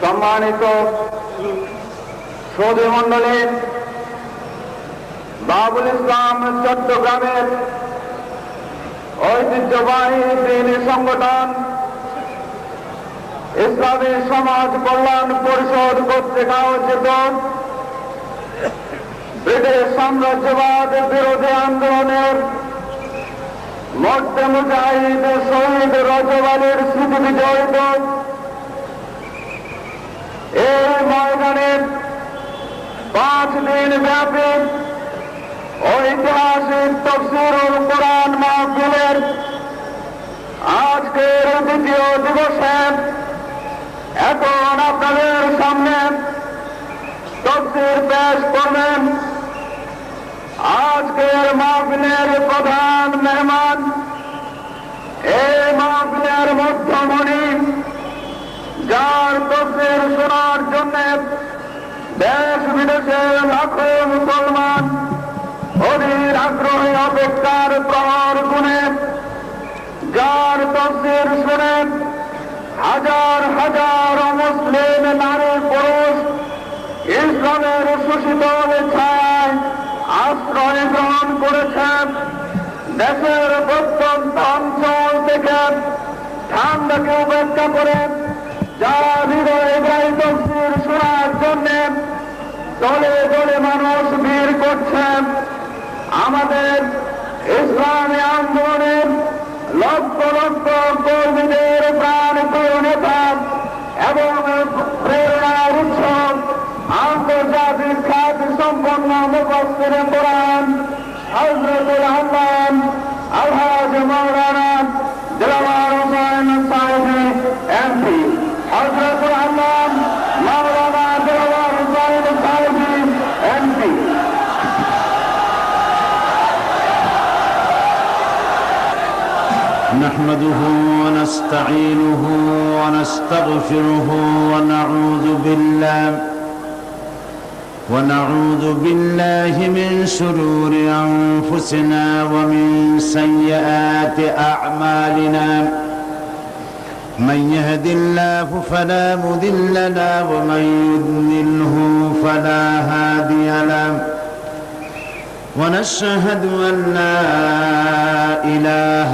সম্মানিত সৌদি মণ্ডলী, বাবুল ইসলাম চট্টগ্রামের ঐতিহ্যবাহী দ্বীনি সংগঠন ইসলামী সমাজ কল্যাণ পরিষদ কর্তৃক আয়োজিত ব্রিটিশ সাম্রাজ্যবাদ বিরোধী আন্দোলনের মধ্যে মুজাহিদ শহীদ রজব আলীর স্মৃতি বিজড়িত এই ময়দানে 5 দিন ব্যাপী ঐতিহাসিক তাফসীরুল কোরআন মাহফিলের আজকের দ্বিতীয় দিবসে এখন আপনাদের সামনে তাফসীর পেশ করবেন আজকের মাহফিলের প্রধান মেহমান, এই মাহফিলের মধ্যমণি, যার তাফসীর শোনার জন্য দেশ বিদেশের লাখো মুসলমান অধীর আগ্রহী অপেক্ষার প্রহর গুণে, যার তাফসীর শুনে হাজার হাজার মুসলিম নারী পুরুষ ইসলামের সুশীতল ছায়ায় আশ্রয় গ্রহণ করেছেন। দেশের প্রত্যন্ত অঞ্চল থেকে ঠান্ডাকে উপেক্ষা করে যারা হৃদয় গ্রাহী তাফসীর শোনার জন্য দলে দলে মানুষ ভিড় করছেন। আমাদের ইসলামী আন্দোলনের লক্ষ লক্ষ কর্মীদের প্রাণ প্রিয় নেতা এবং প্রেরণার উৎস আন্তর্জাতিক খ্যাতি সম্পন্ন মুফাসসিরে কোরআন হযরতুল আল্লাম আলহাজ মাওলানা দিলওয়ার হোসেন সাইদি এমপি, হযরতুল আল্লাম মাওলানা দিলওয়ার হোসেন সাইদি এমপি। نحمده ونستعينه ونستغفره ونعوذ بالله من شرور أنفسنا ومن سيئات أعمالنا. من يهد الله فلا مضل له ومن يضلله فلا هادي له. ونشهد أن لا إله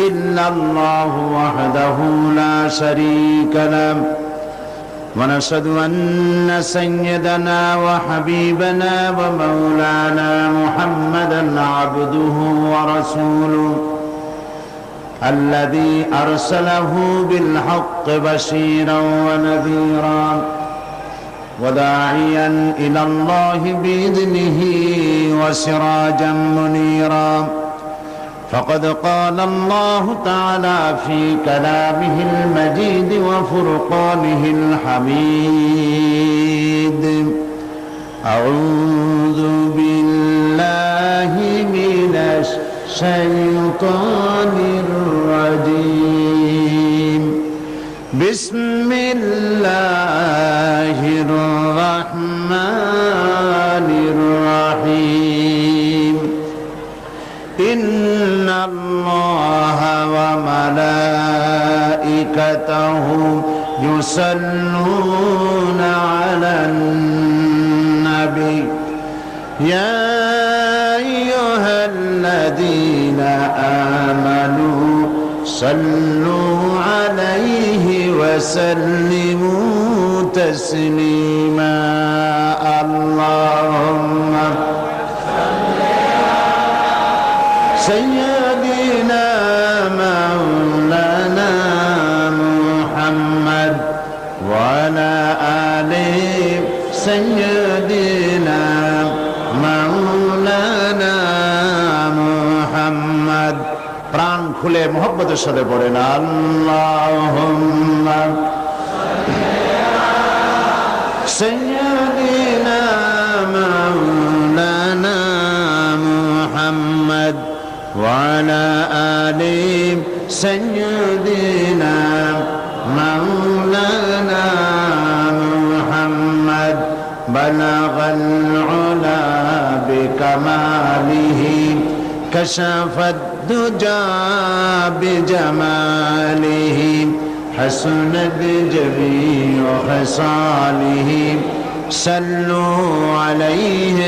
إلا الله وحده لا شريك له. ونشهد أن سيدنا وحبيبنا ومولانا محمدا عبده ورسوله الذي أرسله بالحق بشيرا ونذيرا وداعيا إلى الله بإذنه وسراجا منيرا. فقد قال الله تعالى في كلامه المجيد وفرقانه الحميد: أعوذ بالله من الشيطان الرجيم. بسم الله الرحمن الرحيم. إن الله وملائكته يصلون على النبي يا أيها الذين آمنوا صلوا عليه وسلموا تسليما. اللهم سيدنا مولانا محمد وعلى آل سيدنا مولانا محمد. প্রাণ খুলে মুহাব্বতের সাথে পড়েন আল্লাহুম্মা সাইয়্যিদিনা মাওলানা মুহাম্মদ وعلى آل سيدنا مولانا محمد. بلغ العلا بكماله كشف الدجى بجماله حسنت جميع خصاله صلوا عليه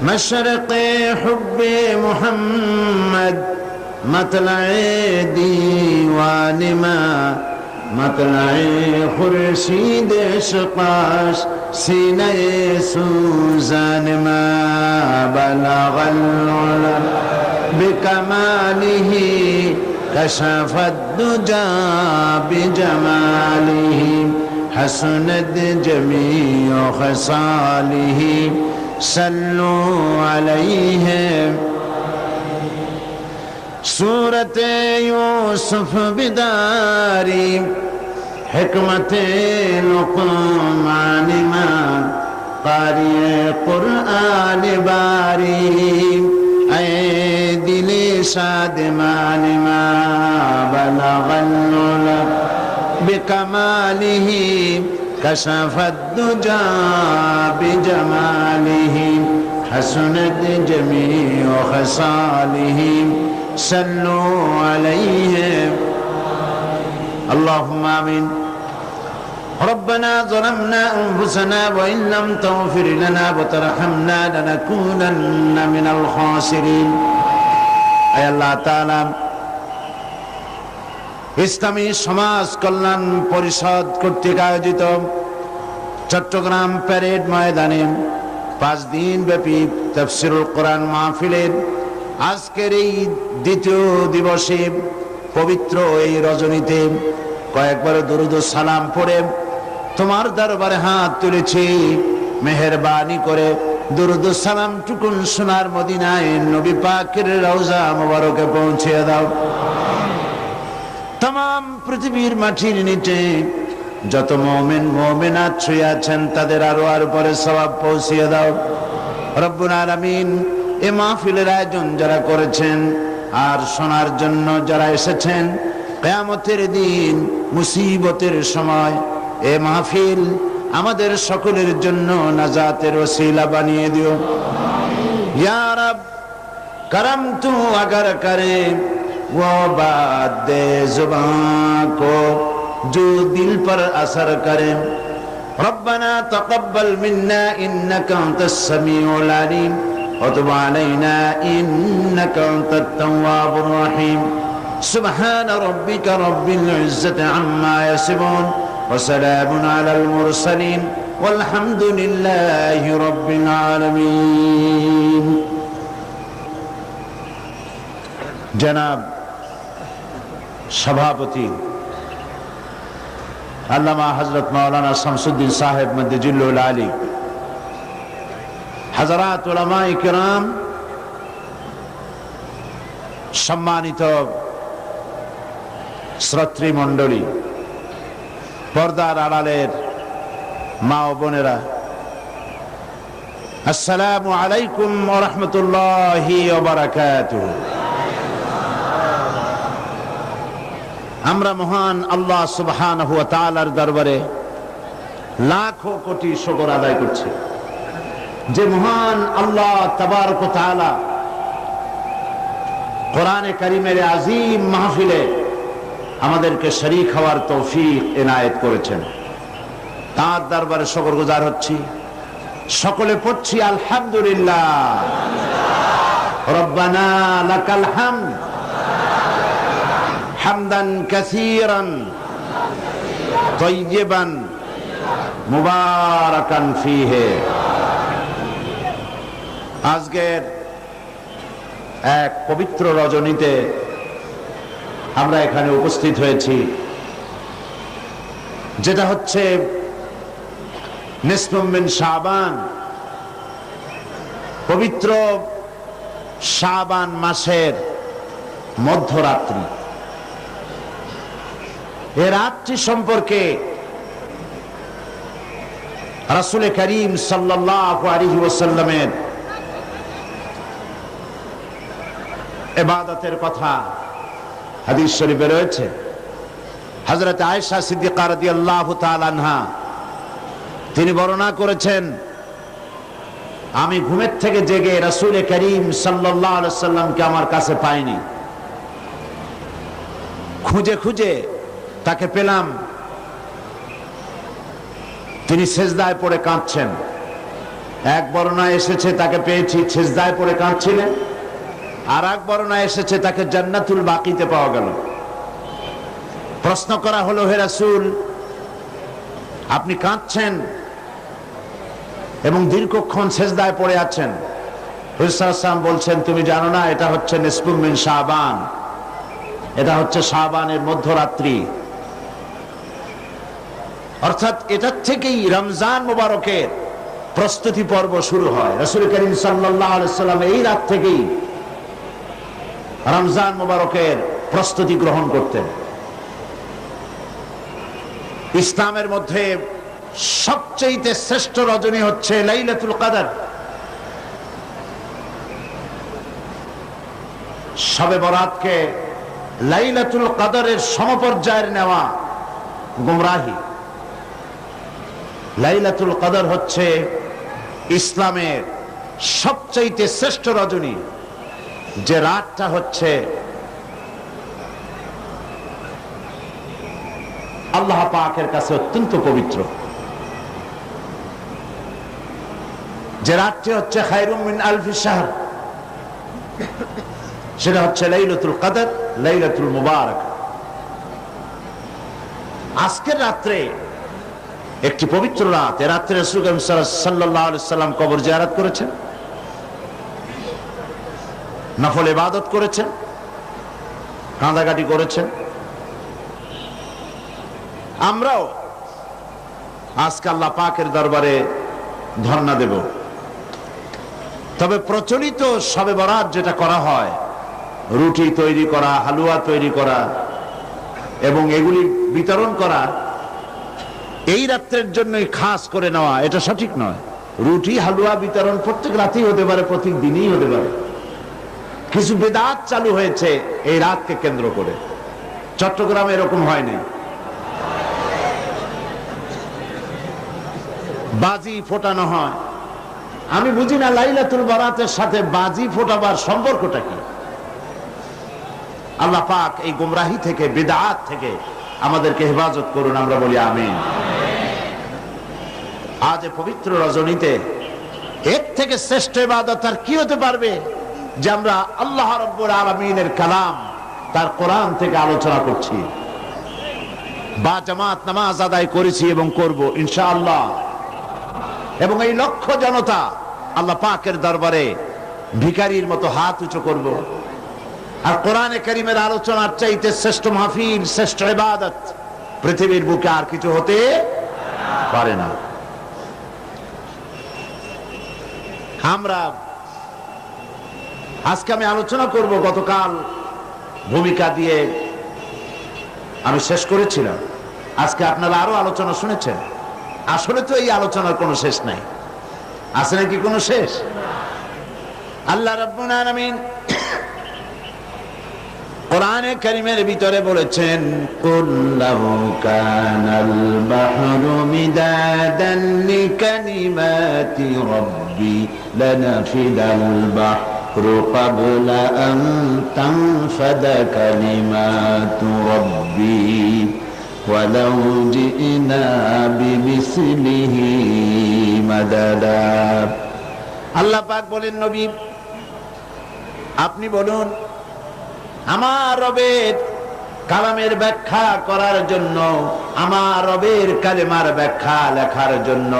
مشرق حب محمد مطلع دیوان ما مطلع خورشید شقاش سینه سوزان ما بلغ العلا بكماله كشف الدجى بجماله حسنت جميع خصاله صلوا عليه सूरत यूसुफ बिदारी हिकमत लुक़मान मां कारी कुरान बारी ऐ दिले शादमान मां बलगल उला बिकमालिही कशफत दुजा बिजमालिही हसनत जमीउ खसालिही صلوا عليه اللهم آمين ربنا ظلمنا أنفسنا وإن لم تغفر لنا وترحمنا لنكونن من الخاسرين أي الله تعالى ইসলামী সমাজ কল্যাণ পরিষদ কর্তৃক আয়োজিত চট্টগ্রাম প্যারেড ময়দানে 5 দিন ব্যাপী তাফসীরুল কোরআন মাহফিলের আজকের এই দ্বিতীয় দিবসে পবিত্র এই রজনীতে কয়েকবার দরুদ ও সালাম পড়ে তোমার দরবারে হাত তুলেছি মেহেরবানি করে দরুদ ও সালাম টুকুন সোনার মদিনায় নবী পাকের রওজা মোবারকে পৌঁছে দাও। तमाम পৃথিবীর মাটির নিচে যত মুমিন মুমিনাত শুয়ে আছেন তাদের আরো পরে সওয়াব পৌঁছিয়ে দাও রব্বুল আলামিন। এ মাহফিলের আয়োজন যারা করেছেন আর শোনার জন্য যারা এসেছেন, কিয়ামতের দিন মুসিবতের সময় এ মাহফিল আমাদের সকলের জন্য নাজাতের ওসিলা বানিয়ে দিও ইয়া রব। करम तू अगर करे वो बात दे जुबान को जो दिल पर असर करे। रब्बना तक़ब्बल मिन्ना इन्नका अंतस समीउल अलीम वतुब अलैना इन्नका अंतत तव्वाबुर रहीम। सुब्हान रब्बिका रब्बिल इज्जति अम्मा यसिफून व सलामुन अलल मुरसलीन वल्हम्दुलिल्लाहि रब्बिल आलमीन। जनाब सभापति अल्लामा हजरत मौलाना शमसुद्दीन साहेब मद्दिजुल्लुल आली, हजरात उलमाए किराम, सम्मानित श्रोत्री मंडली, पर्दार आड़ालेर मा ओ बोनेरा, अस्सलामु आलैकुम व रहमतुल्लाहि व बाराकातुहु। আমরা মহান আল্লাহ সুবহানাহু ওয়া তাআলার দরবারে লাখো কোটি শুকর আদায় করছি যে মহান আল্লাহ তাবারক ওয়া তাআলা কোরআনে কারীমের আযীম মাহফিলে আমাদেরকে শরীক হওয়ার তৌফিক এনায়েত করেছেন। তার দরবারে শুকরগুজার হচ্ছি। সকলে পড়ছি আলহামদুলিল্লাহ। রব্বানা লাকাল হামদ হামদান কাসীরান তাইয়িবান মুবারাকান ফীহি। আজকের এক পবিত্র রজনীতে আমরা এখানে উপস্থিত হয়েছি, যেটা হচ্ছে নিসফুম মিন শাবান, পবিত্র শাবান মাসের মধ্যরাত্রি। এ রাত্রি সম্পর্কে রাসূল করিম সাল্লাল্লাহু আলাইহি ওয়াসাল্লামের ইবাদতের কথা হাদিস শরীফে রয়েছে। হযরত আয়েশা সিদ্দিকা রাদিয়াল্লাহু তাআলা আনহা তিনি বর্ণনা করেছেন, আমি ঘুমের থেকে জেগে রাসূল করিম সাল্লাল্লাহু আলাইহি ওয়াসাল্লামকে আমার কাছে পাইনি। খুঁজে খুঁজে তাকে পেলাম, তিনি সেজদায় পড়ে কাঁদছেন। এক বর্ণনায় এসেছে তাকে পেয়েছি সেজদায় পড়ে কাঁদছিলেন, আর এক বর্ণনায় এসেছে তাকে জান্নাতুল বাকিতে পাওয়া গেল। প্রশ্ন করা হলো, হে রাসূল, আপনি কাঁদছেন এবং দীর্ঘক্ষণ সেজদায় পড়ে আছেন। হুজুর সাল্লাল্লাহু আলাইহি ওয়াসাল্লাম বলছেন, তুমি জানো না এটা হচ্ছে নিসফুম মিন শাবান, এটা হচ্ছে শাবানের মধ্যরাত্রি। অর্থাৎ এটার থেকেই রমজান মুবারকের প্রস্তুতি পর্ব শুরু হয়। রাসূল করিম সাল্লাল্লাহু আলাইহি ওয়াসাল্লাম এই রাত থেকেই রমজান মুবারকের প্রস্তুতি গ্রহণ করতেন। ইসলামের মধ্যে সবচেয়ে শ্রেষ্ঠ রজনী হচ্ছে লাইলাতুল কদর। শবে বরাতকে লাইলাতুল কদরের সমপর্যায়ের নেওয়া গুমরাহি। লাইলাতুল কদর হচ্ছে ইসলামের সবচেয়ে শ্রেষ্ঠ রজনী, যে রাতটা হচ্ছে আল্লাহ পাকের কাছে অত্যন্ত পবিত্র, যে রাতটি হচ্ছে খায়রুম মিন আলফি শাহর, সেটা হচ্ছে লাইলাতুল কদর, লাইলাতুল মুবারাক। আজকের রাত্রে একটি পবিত্র রাত। এ রাত্রে রাসূল সাল্লাল্লাহু আলাইহি সাল্লাম কবর জিয়ারত করেছেন, নফল ইবাদত করেছেন, কাঁদাকাটি করেছেন। আমরাও আজকে আল্লাহ পাকের দরবারে ধর্ণা দেব। তবে প্রচলিত শবে বরাত যেটা করা হয়, রুটি তৈরি করা, হালুয়া তৈরি করা এবং এগুলি বিতরণ করা, এই রাত্রের জন্যই খাস করে নেওয়া, এটা সঠিক নয়। রুটি হালুয়া বিতরণ প্রত্যেক রাতেই হতে পারে, প্রত্যেক দিনই হতে পারে। কিছু বেদাত চালু হয়েছে এই রাতকে কেন্দ্র করে। চট্টগ্রামে এরকম হয়নি। বাজি ফোটানো হয়। আমি বুঝি না লাইলাতুল বরাতের সাথে বাজি ফোটাবার সম্পর্কটা কি। আল্লাহ পাক এই গুমরাহি থেকে, বিদআত থেকে আমাদেরকে হেফাজত করুন, আমরা বলি আমিন। আজ পবিত্র রজনীতে এর থেকে শ্রেষ্ঠ ইবাদত আর কি হতে পারবে, যে আমরা আল্লাহ রাব্বুল আলামিনের কালাম, তার কোরআন থেকে আলোচনা করছি, বা জামাত নামাজ আদায় করেছি এবং করব ইনশাআল্লাহ। এবং এই লক্ষ জনতা আল্লাহ পাকের দরবারে ভিখারির মতো হাত উঁচু করব। আর কোরআনে কারীমের আলোচনার চাইতে শ্রেষ্ঠ মাহফিল, শ্রেষ্ঠ ইবাদত পৃথিবীর বুকে আর কিছু হতে পারে না। আমরা আজকে আমি আলোচনা করব, গতকাল ভূমিকা দিয়ে আমি শেষ করেছিলাম। আজকে আপনারা আরো আলোচনা শুনেছেন। আসলে তো এই আলোচনার কোনো শেষ নাই, আছে নাকি কোনো শেষ? আল্লাহ রাব্বুল আলামিন কোরআনে কারীমের ভিতরে বলেছেন, কুল লাউ কানাল বাহরু মিদাদান লিকালিমাতি রাব্বি লানাফিদাল বাহরু ক্বাবলা আন তানফাদা কালিমাতু রাব্বি ওয়ালাউ জিনা বিমিসলিহি মাদাদা। আল্লাহ পাক বলেন, নবী আপনি বলুন, আমার রবের কালামের ব্যাখ্যা করার জন্য, আমার রবের কালেমার ব্যাখ্যা লেখার জন্য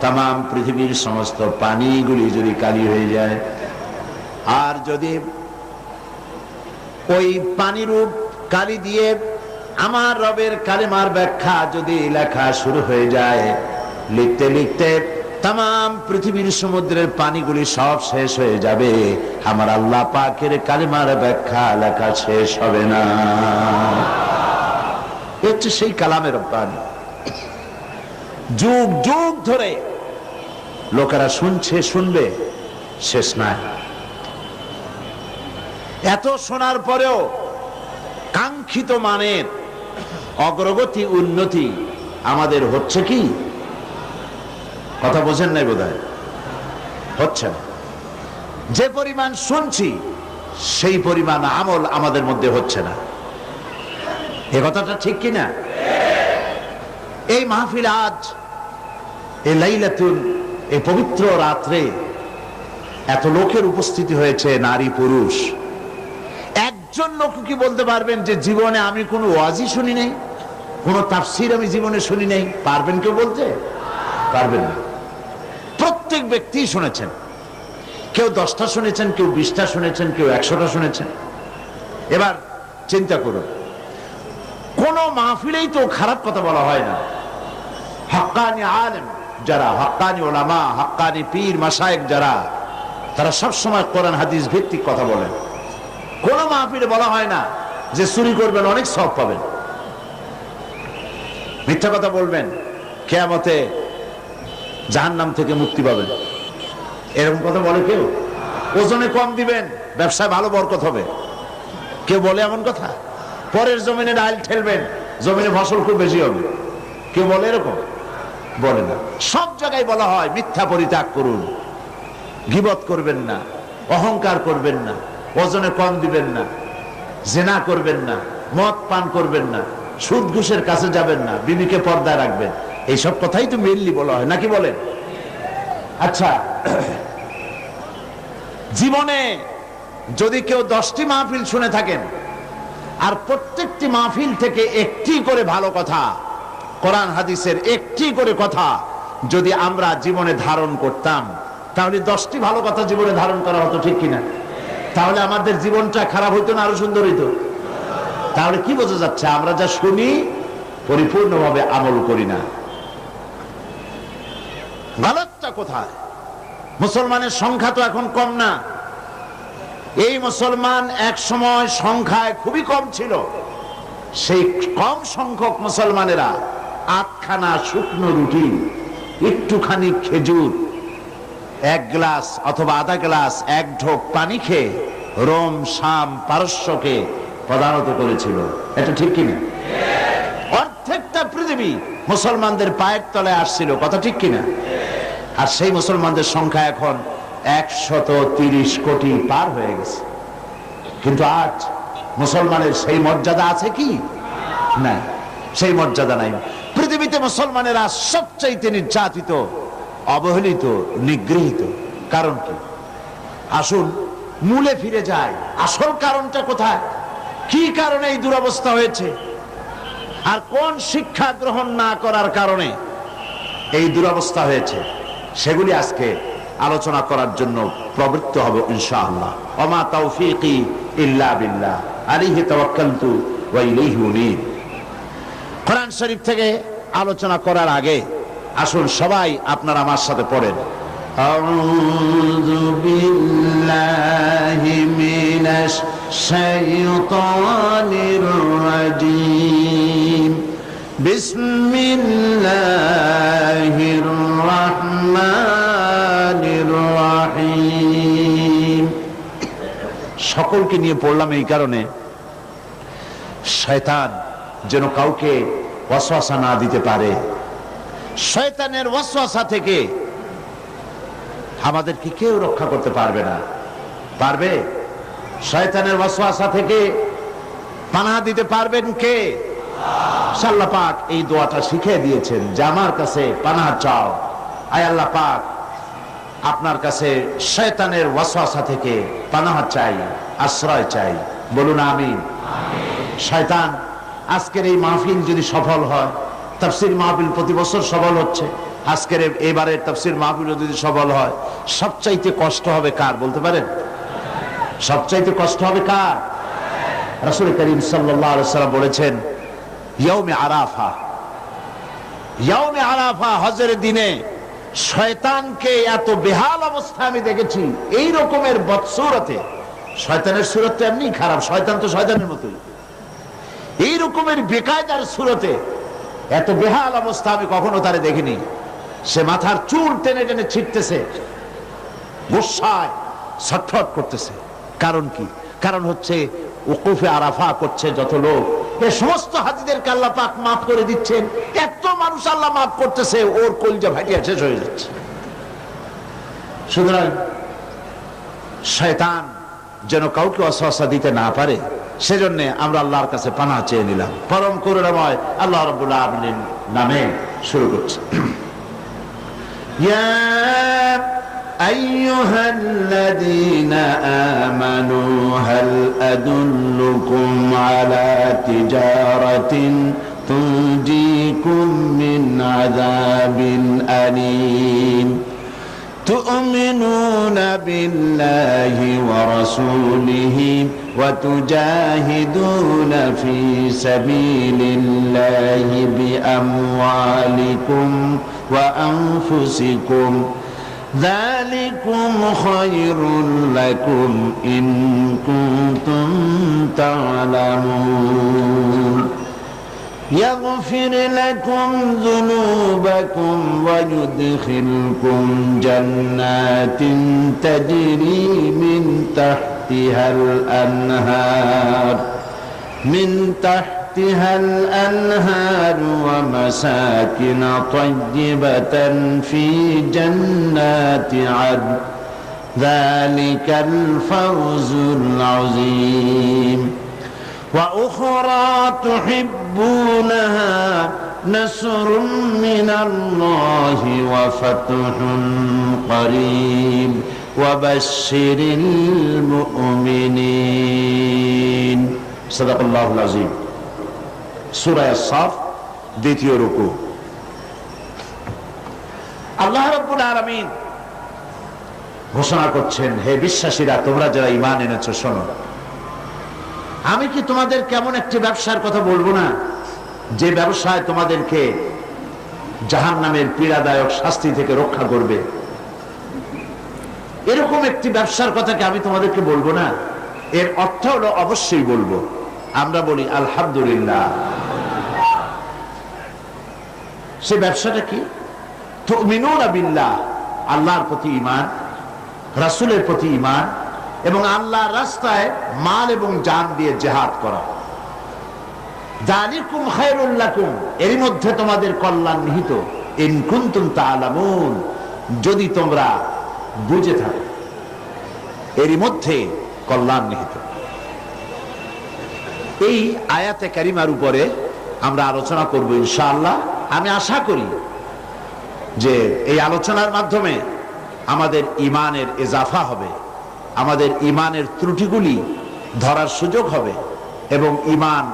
তামাম পৃথিবীর সমস্ত পানিগুলি যদি কালি হয়ে যায়, আর যদি ওই পানিরূপ কালি দিয়ে আমার রবের কালেমার ব্যাখ্যা যদি লেখা শুরু হয়ে যায়, লিখতে লিখতে তামাম পৃথিবীর সমুদ্রের পানিগুলি সব শেষ হয়ে যাবে, আমার আল্লাহ পাকের কালেমার ব্যাখ্যা লেখা শেষ হবে না। হচ্ছে সেই কালামের পানি। যুগ যুগ ধরে লোকেরা শুনছে, শুনবে, শেষ নাই। এত শোনার পরেও কাঙ্ক্ষিত মানের অগ্রগতি, উন্নতি আমাদের হচ্ছে কি? কথা বোঝেন নাই বোধহয়, হচ্ছে না। যে পরিমাণ শুনছি সেই পরিমাণ আমল আমাদের মধ্যে হচ্ছে না। এ কথাটা ঠিক কিনা? এই মাহফিল আজ এই লাইলাতুল, এই পবিত্র রাত্রে এত লোকের উপস্থিতি হয়েছে, নারী পুরুষ। একজন লোক কি বলতে পারবেন যে জীবনে আমি কোনো ওয়াজই শুনি নাই, কোনো তাফসীর আমি জীবনে শুনি নাই? পারবেন কেউ বলতে? পারবেন না। প্রত্যেক ব্যক্তি শুনেছেন। কেউ 10টা শুনেছেন, কেউ 20টা শুনেছেন, কেউ 100টা শুনেছেন। এবার চিন্তা করুন, কোন মাহফিলেই তো খারাপ কথা বলা হয় না। হক্কানি আলেম যারা, হক্কানি ওলামা, হক্কানি পীর মাশায়েখ যারা, তারা সবসময় কোরআন হাদিস ভিত্তিক কথা বলেন। কোন মাহফিলে বলা হয় না যে চুরি করবেন অনেক সওয়াব পাবেন, মিথ্যা কথা বলবেন কিয়ামতে জাহান্নাম থেকে মুক্তি পাবেন, এরকম কথা বলে কেউ? ওজনে কম দিবেন, ব্যবসায় ভালো বরকত হবে, কেউ বলে এমন কথা? পরের জমিনে ডাল ঠেলবেন, জমিনে ফসল খুব বেশি হবে, কেউ বলে এরকম? বলে না। সব জায়গায় বলা হয় মিথ্যা পরিত্যাগ করুন, গীবত করবেন না, অহংকার করবেন না, ওজনে কম দিবেন না, জেনা করবেন না, মদ পান করবেন না, সুদ ঘুষের কাছে যাবেন না, বিবিকে পর্দায় রাখবেন। এইসব কথাই তো মেইনলি বলা হয়, নাকি বলেন? আচ্ছা, জীবনে যদি কেউ 10টি মাহফিল শুনে থাকেন আর প্রত্যেকটি মাহফিল থেকে একটি করে ভালো কথা, কোরআন হাদিসের একটি করে কথা যদি আমরা জীবনে ধারণ করতাম, তাহলে 10টি ভালো কথা জীবনে ধারণ করা হতো, ঠিক কিনা? তাহলে আমাদের জীবনটা খারাপ হইতো না আরো সুন্দর হইতো? তাহলে কি বোঝা যাচ্ছে? আমরা যা শুনি পরিপূর্ণভাবে আমল করি না। গলতটা কোথায়? মুসলমানের সংখ্যা তো এখন কম না। এই মুসলমান এক সময় সংখ্যায় খুবই কম ছিল। সেই কম সংখ্যক মুসলমানেরা 8খানা শুকনো রুটি, একটুখানি খেজুর, 1 গ্লাস অথবা আধা গ্লাস, 1 ঢোক পানি খেয়ে রোম, শাম, পারস্যকে প্রধানত করেছিল। এটা ঠিক কিনা? অর্ধেকটা পৃথিবী মুসলমানদের পায়ের তলায় আসছিল, কথা ঠিক কিনা? আর সেই মুসলমানদের সংখ্যা এখন 130 কোটি পার হয়ে গেছে। কিন্তু আজ মুসলমানের সেই মর্যাদা আছে কি? না, সেই মর্যাদা নাই। পৃথিবীতে মুসলমানেরা সবচাইতে নির্যাতিত, অবহেলিত, নিগৃহীত। কারণ কি? আসুন মূলে ফিরে যায়। আসল কারণটা কোথায়? কি কারণে এই দুরবস্থা হয়েছে? আর কোন শিক্ষা গ্রহণ না করার কারণে এই দুরবস্থা হয়েছে? সেগুলি আজকে আলোচনা করার জন্য প্রবৃত্ত হব ইনশাআল্লাহ। ওমা তাওফীকি ইল্লা বিল্লাহ, আলাইহি তাওয়াক্কালতু ওয়া ইলাইহি উনীব। কোরআন শরীফ থেকে আলোচনা করার আগে আসুন সবাই আপনারা আমার সাথে পড়েন, আউযু বিল্লাহি মিনাশ শাইতানির রাজীম, বিসমিল্লাহির রাহমানির রাহিম। সকলকে নিয়ে পড়লাম এই কারণে, শয়তান যেন কাউকে ওয়াসওয়াসা না দিতে পারে। শয়তানের ওয়াসওয়াসা থেকে আমাদেরকে কেউ রক্ষা করতে পারবে না। পারবে? শয়তানের ওয়াসওয়াসা থেকে পানাহ দিতে পারবেন কে? আল্লাহ পাক এই দোয়াটা শিখিয়ে দিয়েছেন যে আমার কাছে পানাহ চাও। আয় আল্লাহ পাক, আপনার কাছে শয়তানের ওয়াসওয়াসা থেকে পানাহ চাই, আশ্রয় চাই। বলুন আমিন। শয়তান আজকের এই মাহফিল যদি সফল হয়, তাফসীর মাহফিল প্রতি বছর সফল হচ্ছে, আজকের এবারের তাফসীর মাহফিল যদি সফল হয়, সবচাইতে কষ্ট হবে কার বলতে পারেন? সবচাইতে কষ্ট হবে কার? রাসূল করিম সাল্লাল্লাহু আলাইহি ওয়াসাল্লাম বলেছেন, ইয়াউমে আরাফা, ইয়াউমে আরাফা হজের দিনে শয়তানকে এত বেহাল অবস্থা আমি দেখেছি। এই রকমের বদসুরতে, শয়তানের সুরত তো এমনি খারাপ, শয়তান তো শয়তানের মতোই, এই রকমের বেকায়দার সুরতে এত বেহাল অবস্থা আমি কখনো তারে দেখিনি। সে মাথার চুল টেনে টেনে ছিটতেছে, গুসায় ছটফট করতেছে। কারণ কি? কারণ হচ্ছে উকুফে আরাফা করছে যত লোক, এ সমস্ত হাজিদেরকে আল্লাহ পাক মাফ করে দিচ্ছেন। এত মানুষ আল্লাহ মাফ করতেছে, ওর কলজা ভাটিয়া শেষ হয়ে যাচ্ছে। সুতরাং শয়তান যেন কাউকে ওয়াসওয়াসা দিতে না পারে, সেজন্য আমরা আল্লাহর কাছে পানাহ চেয়ে নিলাম। পরম করুণাময় আল্লাহ রাব্বুল আলামিন নামে শুরু করছি। ইয়া আইয়ুহাল্লাযীনা আমানু হাল আদুল্লুকুম আলা তিজারাতিন তুনজিকুম মিন আযাবিন আলীম تؤمنون بالله ورسوله وتجاهدون في سبيل الله بأموالكم وأنفسكم ذلكم خير لكم إن كنتم تعلمون يغفر لكم ذنوبكم ويدخلكم جنات تجري من تحتها الأنهار ومساكن طيبة في جنات عدن ذلك الفوز العظيم وأخرى تحبونها نصر من الله وفتح قريب وبشر المؤمنين صدق الله العظيم সূরা আস-সাফ দ্বিতীয় রুকু। আল্লাহ রাব্বুল আলামিন ঘোষণা করছেন, হে বিশ্বাসীরা, তোমরা যারা ঈমান এনেছো শোনো, আমি কি তোমাদের কেমন একটি ব্যবসার কথা বলবো না, যে ব্যবসায় তোমাদেরকে জাহান্নামের পীড়াদায়ক শাস্তি থেকে রক্ষা করবে? এরকম একটি ব্যবসার কথা কি আমি তোমাদেরকে বলবো না? এর অর্থ হলো অবশ্যই বলবো। আমরা বলি আলহামদুলিল্লাহ। সে ব্যবসাটা কি? তুমিনুনা বিল্লাহ, আল্লাহর প্রতি ঈমান, রাসূলের প্রতি ঈমান এবং আল্লাহর রাস্তায় মাল এবং জান দিয়ে জিহাদ করা। যালিকুম খায়রুল লাকুম, এর মধ্যে তোমাদের কল্যাণ নিহিত। ইন কুনতুম তা'লামুন, যদি তোমরা বুঝে থাকো, এর মধ্যে কল্যাণ নিহিত। এই আয়াতে কারিমার উপরে আমরা আলোচনা করব ইনশাআল্লাহ। আমি আশা করি যে এই আলোচনার মাধ্যমে আমাদের ঈমানের ইজাফা হবে, আমাদের ঈমানের ত্রুটিগুলি ধরার সুযোগ হবে এবং ঈমান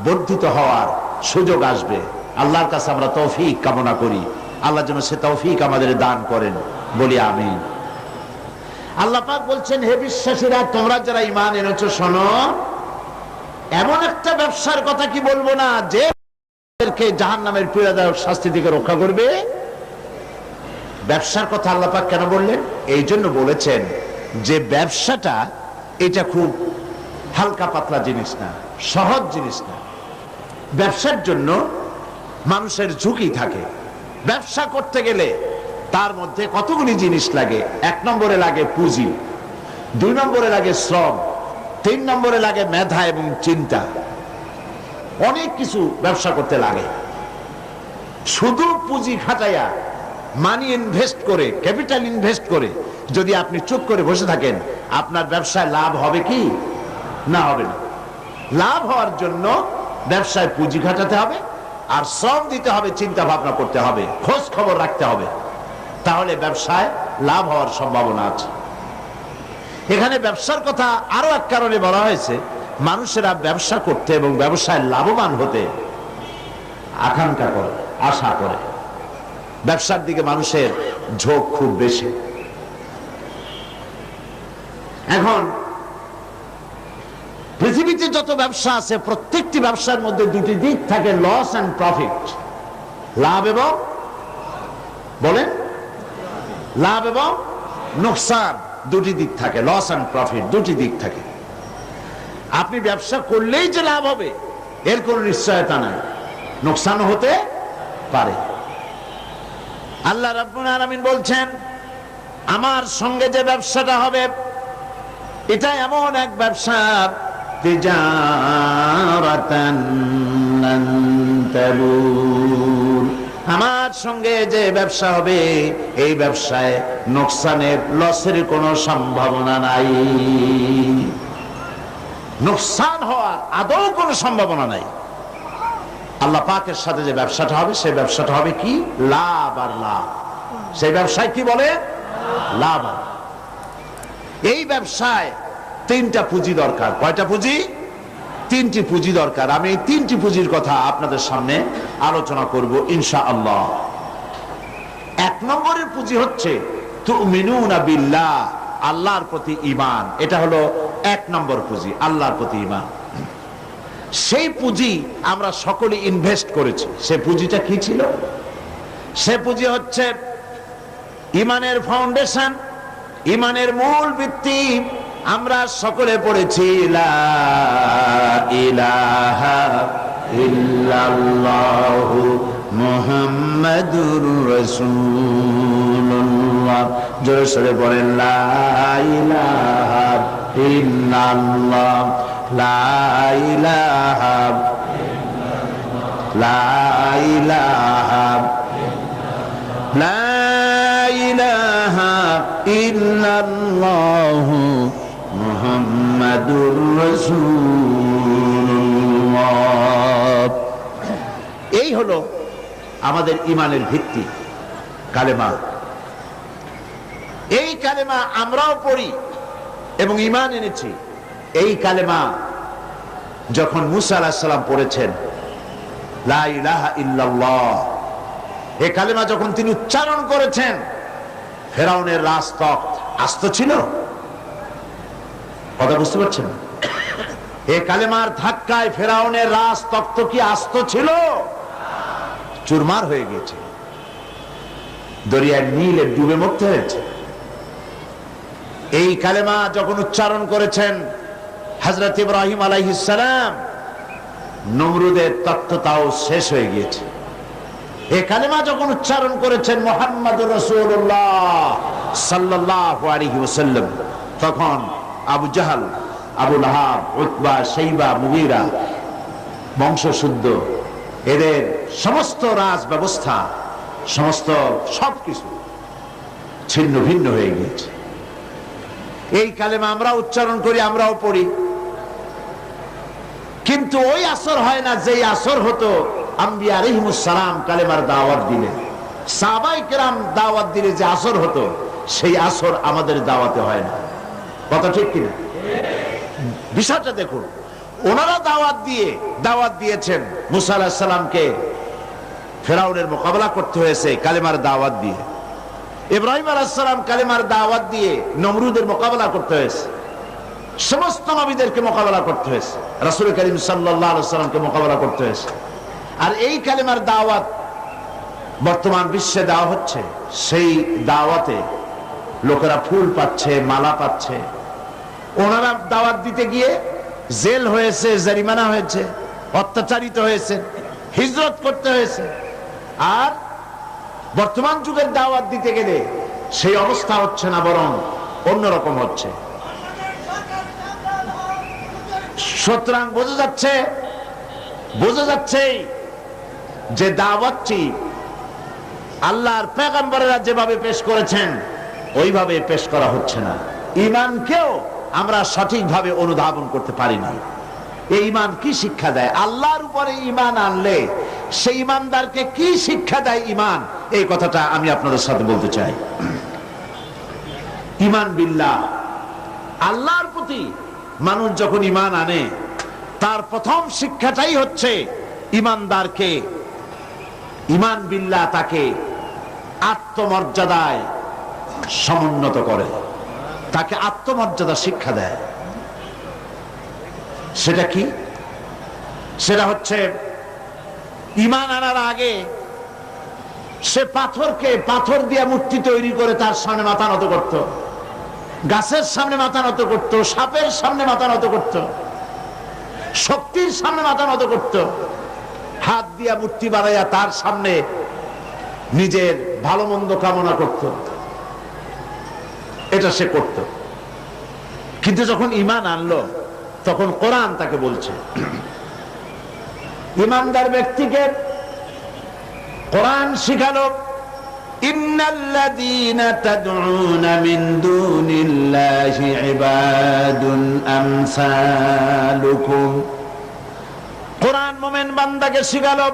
বর্ধিত হওয়ার সুযোগ আসবে। আল্লাহর কাছে আমরা তৌফিক কামনা করি, আল্লাহ যেন সে তৌফিক আমাদের দান করেন, বলি আমিন। আল্লাহ পাক বলছেন, হে বিশ্বাসীরা, তোমরা যারা ঈমান এনেছো শোনো, এমন একটা ব্যবসার কথা কি বলবো না যে জাহান্নামের পীড়াদায়ক শাস্তি থেকে রক্ষা করবে? ব্যবসার কথা আল্লাহ পাক কেন বললেন? এই জন্য বলেছেন যে ব্যবসাটা এটা খুব হালকা পাতলা জিনিস না, সহজ জিনিস না। ব্যবসার জন্য মানুষের ঝুঁকি থাকে। ব্যবসা করতে গেলে তার মধ্যে কতগুলি জিনিস লাগে। 1 নম্বরে লাগে পুঁজি, 2 নম্বরে লাগে শ্রম, 3 নম্বরে লাগে মেধা এবং চিন্তা। অনেক কিছু ব্যবসা করতে লাগে। শুধু পুঁজি খাটাইয়া, মানি ইনভেস্ট করে, ক্যাপিটাল ইনভেস্ট করে যদি আপনি চুপ করে বসে থাকেন, আপনার ব্যবসায় লাভ হবে কি? না, হবে না। লাভ হওয়ার জন্য ব্যবসায় পুঁজি খাটাতে হবে, আর শ্রম দিতে হবে, চিন্তা ভাবনা করতে হবে, খোঁজ খবর রাখতে হবে, তাহলে ব্যবসায় লাভ হওয়ার সম্ভাবনা আছে। এখানে ব্যবসার কথা আরো এক কারণে বলা হয়েছে, মানুষেরা ব্যবসা করতে এবং ব্যবসায় লাভবান হতে আকাঙ্ক্ষা করে, আশা করে। ব্যবসার দিকে মানুষের ঝোঁক খুব বেশি। এখন পৃথিবীতে যত ব্যবসা আছে, প্রত্যেকটি ব্যবসার মধ্যে দুটি দিক থাকে, লস এন্ড প্রফিট, লাভ এবং বলেন লাভ এবং নোকসান, দুটি দিক থাকে। লস এন্ড প্রফিট দুটি দিক থাকে। আপনি ব্যবসা করলেই যে লাভ হবে এর কোনো নিশ্চয়তা নাই, নোকসানও হতে পারে। আল্লাহ রাব্বুল আলামিন বলছেন, আমার সঙ্গে যে ব্যবসাটা হবে এটা এমন এক ব্যবসা, তিজারাতান লান তাবুর, আমার সঙ্গে যে ব্যবসা হবে এই ব্যবসায় নোকসানের, লসের কোনো সম্ভাবনা নাই। নোকসান হওয়ার আদৌ কোনো সম্ভাবনা নাই। আল্লাহ পাকের সাথে যে ব্যবসাটা হবে সেই ব্যবসাটা হবে কি? লাভ আর লাভ। সেই ব্যবসায় কি বলে? লাভ। এই ব্যবসায় তিনটা পুঁজি দরকার। কয়টা পুঁজি? তিনটি পুঁজি দরকার। আমি এই তিনটি পুঁজির কথা আপনাদের সামনে আলোচনা করব ইনশাআল্লাহ। এক নম্বরের পুঁজি হচ্ছে তুমিনুনা বিল্লাহ, আল্লাহর প্রতি ঈমান। এটা হলো এক নম্বর পুঁজি, আল্লাহর প্রতি ঈমান। সেই পুঁজি আমরা সকলে ইনভেস্ট করেছি। সেই পুঁজিটা কি ছিল? সে পুঁজি হচ্ছে ঈমানের ফাউন্ডেশন, ঈমানের মূল ভিত্তি। আমরা সকলে পড়েছি লা ইলাহা ইল্লাল্লাহু মুহাম্মাদুর রাসূলুল্লাহ। জোরে সোরে বলেন লা ইলাহা ইল্লাল্লাহ, লা ইলাহা, লা ইলাহা, লা ইলাহা ইল্লাল্লাহু মুহাম্মাদুর রাসূলুল্লাহ। এই হলো আমাদের ঈমানের ভিত্তি, কালেমা। এই কালেমা আমরাও পড়ি এবং ঈমান এনেছি। এই কালেমা যখন মুসা আলাইহিস সালাম পড়েছেন লা ইলাহা ইল্লাল্লাহ, এই কালেমা যখন তিনি উচ্চারণ করেছেন, ফেরাউনের রাজতখ্ত আস্ত ছিল? কথা বুঝতে পারছেন? এই কালেমার ধাক্কায় ফেরাউনের রাজতখ্ত কি আস্ত ছিল? চুরমার হয়ে গেছে, দরিয়ার নীলে ডুবে মরতে হয়েছে। এই কালেমা যখন উচ্চারণ করেছেন হযরত ইব্রাহিম আলাইহিস সালাম, নমরুদের তত্ত্বটাও শেষ হয়ে গিয়েছে। এই কালেমা যখন উচ্চারণ করেছেন মুহাম্মদুর রাসূলুল্লাহ সাল্লাল্লাহু আলাইহি ওয়াসাল্লাম, তখন আবু জাহাল, আবু লাহাব, উতবা, শাইবা, মুগীরা বংশশুদ্ধ, এদের সমস্ত রাজ ব্যবস্থা, সমস্ত সবকিছু ছিন্ন ভিন্ন হয়ে গিয়েছে। এই কালেমা আমরা উচ্চারণ করি, আমরাও পড়ি, কিন্তু ওই আসর হয় না যেই আসর হতো আম্বিয়া আলাইহিমুস সালাম কালেমার দাওয়াত দিলে, সাহাবায়ে কেরাম দাওয়াত দিলে যে আসর হতো, সেই আসর আমাদের দাওয়াতে হয় না। কথা ঠিক কিনা? বিষয়টা দেখুন, ওনারা দাওয়াত দিয়েছেন মুসা আলাইহিস সালামকে, ফেরাউনের মোকাবেলা করতে হয়েছে কালেমার দাওয়াত দিয়ে। ইব্রাহিম আলাইহিস সালাম কালেমার দাওয়াত দিয়ে নমরুদের মোকাবেলা করতে হয়েছে। সমস্ত নবীদেরকে মোকাবেলা করতে হয়েছে, রাসূল করিম সাল্লাল্লাহু আলাইহি ওয়াসাল্লামকে মোকাবেলা করতে হয়েছে। আর এই কালেমার দাওয়াত বর্তমান বিশ্বে দেওয়া হচ্ছে। সেই দাওয়াতে লোকেরা ফুল পাচ্ছে, মালা পাচ্ছে। ওনারা দাওয়াত দিতে গিয়ে জেল হয়েছে, জরিমানা হয়েছে, অত্যাচারিত হয়েছে, হিজরত করতে হয়েছে। আর বর্তমান যুগের দাওয়াত দিতে গেলে সেই অবস্থা হচ্ছে না, বরং অন্যরকম হচ্ছে। সুতরাং বোঝা যাচ্ছে যে দাওয়াতটি আল্লাহর পয়গম্বরেরা যেভাবে পেশ করেছেন ওইভাবে পেশ করা হচ্ছে না। ঈমানকেও আমরা সঠিকভাবে অনুধাবন করতে পারি না। এই ঈমান কি শিক্ষা দেয়? আল্লাহর উপরে ঈমান আনলে সেই ঈমানদারকে কি শিক্ষা দেয় ঈমান, এই কথাটা আমি আপনাদের সাথে বলতে চাই। ঈমান বিল্লাহ, আল্লাহর প্রতি মানুষ যখন ঈমান আনে, তার প্রথম শিক্ষাটাই হচ্ছে ঈমানদারকে, ঈমান বিল্লাহ তাকে আত্মমর্যাদায় সমুন্নত করে, তাকে আত্মমর্যাদা শিক্ষা দেয়। সেটা কি? সেটা হচ্ছে ঈমান আনার আগে সে পাথর দিয়ে মূর্তি তৈরি করে তার সামনে মাথা নত করত, গাছের সামনে মাথা নত করত, সাপের সামনে মাথা নত করত, শক্তির সামনে মাথা নত করত, হাত দিয়া মূর্তি বানাইয়া তার সামনে নিজের ভালো মন্দ কামনা করত। এটা সে করত। কিন্তু যখন ঈমান আনলো, তখন কোরআন তাকে বলছে, ঈমানদার ব্যক্তিকে কোরআন শিখালো ইন্নাল্লাযীনা তাদউনা মিন দুনিল্লাহি ইবাদুন আমসালুকুম। কোরআন মুমিন বান্দাকে শিখালো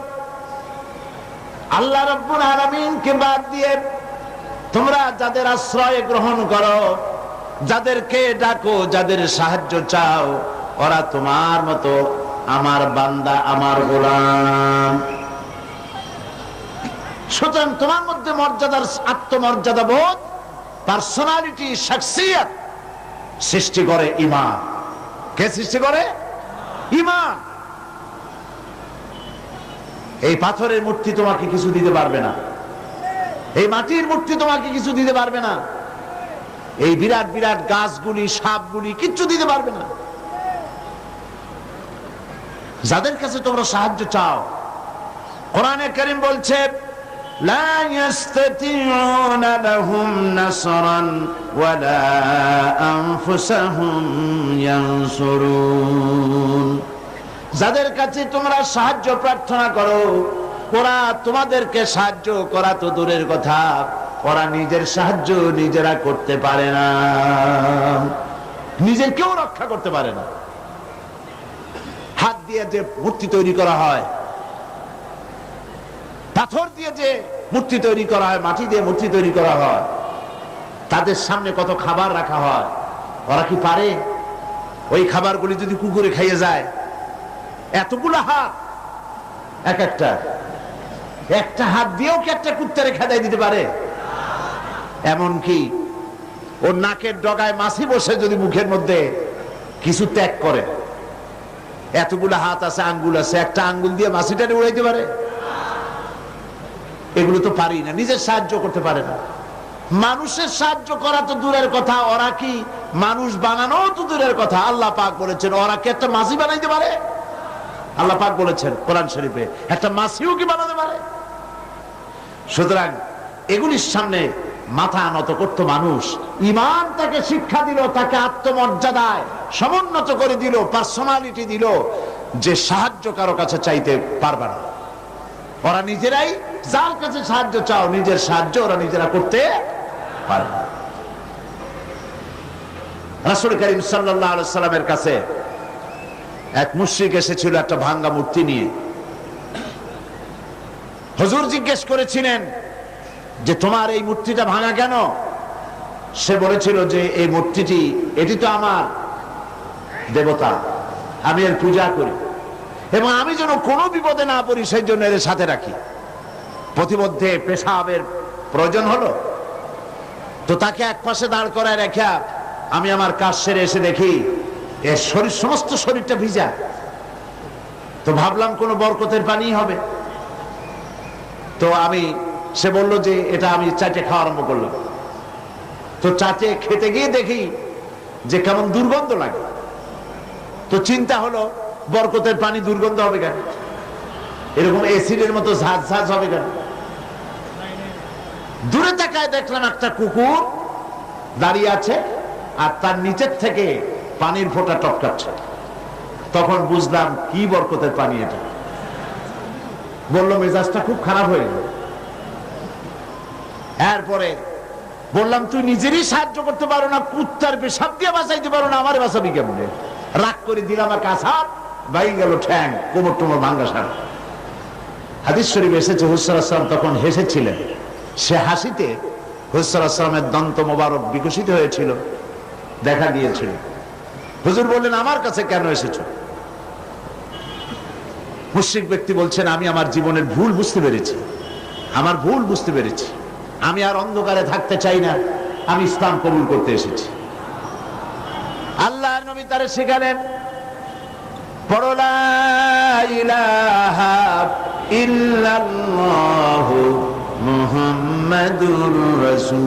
আল্লাহ রাব্বুল আলামিনকে বাদ দিয়ে তোমরা যাদের আশ্রয় গ্রহণ করো, যাদেরকে ডাকো, যাদের সাহায্য চাও, ওরা তোমার মতো আমার বান্দা, আমার গোলাম। সুতরাং তোমার মধ্যে মর্যাদার আত্মমর্যাদা বোধ, পার্সোনালিটি, শাখসিয়ত সৃষ্টি করে ঈমান। কে সৃষ্টি করে? ঈমান। এই পাথরের মূর্তি তোমাকে কিছু দিতে পারবে না, এই মাটির মূর্তি তোমাকে কিছু দিতে পারবে না, এই বিরাট বিরাট গাছগুলি, সাপগুলি কিচ্ছু দিতে পারবে না। যাদের কাছে তোমরা সাহায্য চাও, কোরআনে কারীম বলছে লা ইস্তাতিউনা লাহুম নাসরান ওয়ালা আনফুসাহুম ইয়ানসুরুন। যাদের কাছে তোমরা সাহায্য প্রার্থনা করো, ওরা তোমাদেরকে সাহায্য করা তো দূরের কথা, ওরা নিজের সাহায্য নিজেরা করতে পারে না, নিজের কেউ রক্ষা করতে পারে না। হাত দিয়ে যে মূর্তি তৈরি করা হয়, পাথর দিয়ে যে মূর্তি তৈরি করা হয়, মাটি দিয়ে মূর্তি তৈরি করা হয়, তাদের সামনে কত খাবার রাখা হয়, ওরা কি পারে? ওই খাবারগুলি যদি কুকুরে খাইয়ে যায়, এতগুলো হাত, একটা হাত দিয়েও কি একটা কুত্তারে খেদাই দিতে পারে? এমনকি ওর নাকের ডগায় মাছি বসে যদি মুখের মধ্যে কিছু ত্যাগ করে, এতগুলো হাত আছে, আঙ্গুল আছে, একটা আঙ্গুল দিয়ে মাছিটারে উড়াইতে পারে? এগুলো তো পারি না, নিজের সাহায্য করতে পারে না। মানুষের সাহায্য করা তো দূরের কথা, ওরা কি মানুষ বানানো তো দূরের কথা। আল্লাহ পাক বলেছেন ওরা কি একটা মাছি বানাইতে পারে? আল্লাহ পাক বলেছেন কোরআন শরীফে একটা মাছিও কি বানাতে পারে? সুতরাং এগুলির সামনে মাথা নত করত মানুষ। ঈমান তাকে শিক্ষা দিল, তাকে আত্মমর্যাদায় সমুন্নত করে দিল, পার্সোনালিটি দিল, যে সাহায্য কারো কাছে চাইতে পারবে না। ওরা নিজেরাই, যার কাছে সাহায্য চাও, নিজের সাহায্য ওরা নিজেরা করতে পারে না। রাসূল করিম সাল্লাল্লাহু আলাইহি সাল্লামের কাছে এক মুশরিক এসেছিল একটা ভাঙ্গা মূর্তি নিয়ে। হুজুর জিজ্ঞেস করেছিলেন যে তোমার এই মূর্তিটা ভাঙা কেন? সে বলেছিল যে এই মূর্তিটি, এটি তো আমার দেবতা, আমি এর পূজা করি এবং আমি যেন কোনো বিপদে না পড়ি সেই জন্য এর সাথে রাখি। প্রতিমধ্যে পেশাবের প্রয়োজন হলো, তো তাকে এক পাশে দাঁড় করায় রেখা আমি আমার কাজ সেরে এসে দেখি এর শরীর, সমস্ত শরীরটা ভিজা। তো ভাবলাম কোনো বরকতের পানি হবে। তো সে বলল যে এটা আমি চাটে খাওয়া আরম্ভ করলাম। তো চাটে খেতে গিয়ে দেখি যে কেমন দুর্গন্ধ লাগে। তো চিন্তা হলো বরকতের পানি দুর্গন্ধ হবে কেন? এরকম এসিডের মতো ঝাঁঝ ঝাঁঝ হবে কেন? দূরে তাকায় দেখলাম একটা কুকুর দাঁড়িয়ে আছে আর তার নিচের থেকে পানির ফোঁটা টপকাচ্ছে। তখন বুঝলাম কি বরকতের পানি এটা। বলল মেজাজটা খুব খারাপ হয়ে গেল। এরপরে বললাম তুই নিজেরই সাহায্য করতে পারো না, কুত্তার পেশাব দিয়ে বাঁচাইতে পারো না, আমার বাঁচাবি কেমনে? রাগ করে দিলাম আর কাছাপ ভাই গেল ঠ্যাং, কোমর টোমর ভাঙ্গা সার। হাদিস শরীফ এসেছে হুজুর সাল্লাল্লাহু আলাইহি ওয়াসাল্লাম তখন হেসেছিলেন। সে হাসিতে হুজুর সাল্লাল্লাহু আলাইহি ওয়াসাল্লামের দন্ত মোবারক বিকশিত হয়েছিল, দেখা দিয়েছিল। হুজুর বললেন আমার কাছে কেন এসেছো? মুশরিক ব্যক্তি বলছেন আমি আমার জীবনের ভুল বুঝতে পেরেছি, আমার ভুল বুঝতে পেরেছি, আমি আর অন্ধকারে থাকতে চাই না, আমি ইসলাম কবুল করতে এসেছি। আল্লাহর নবী তারে শেখালেন পড়ো লা ইলাহা ইল্লাল্লাহু মুহাম্মাদুর রাসূলুল্লাহ।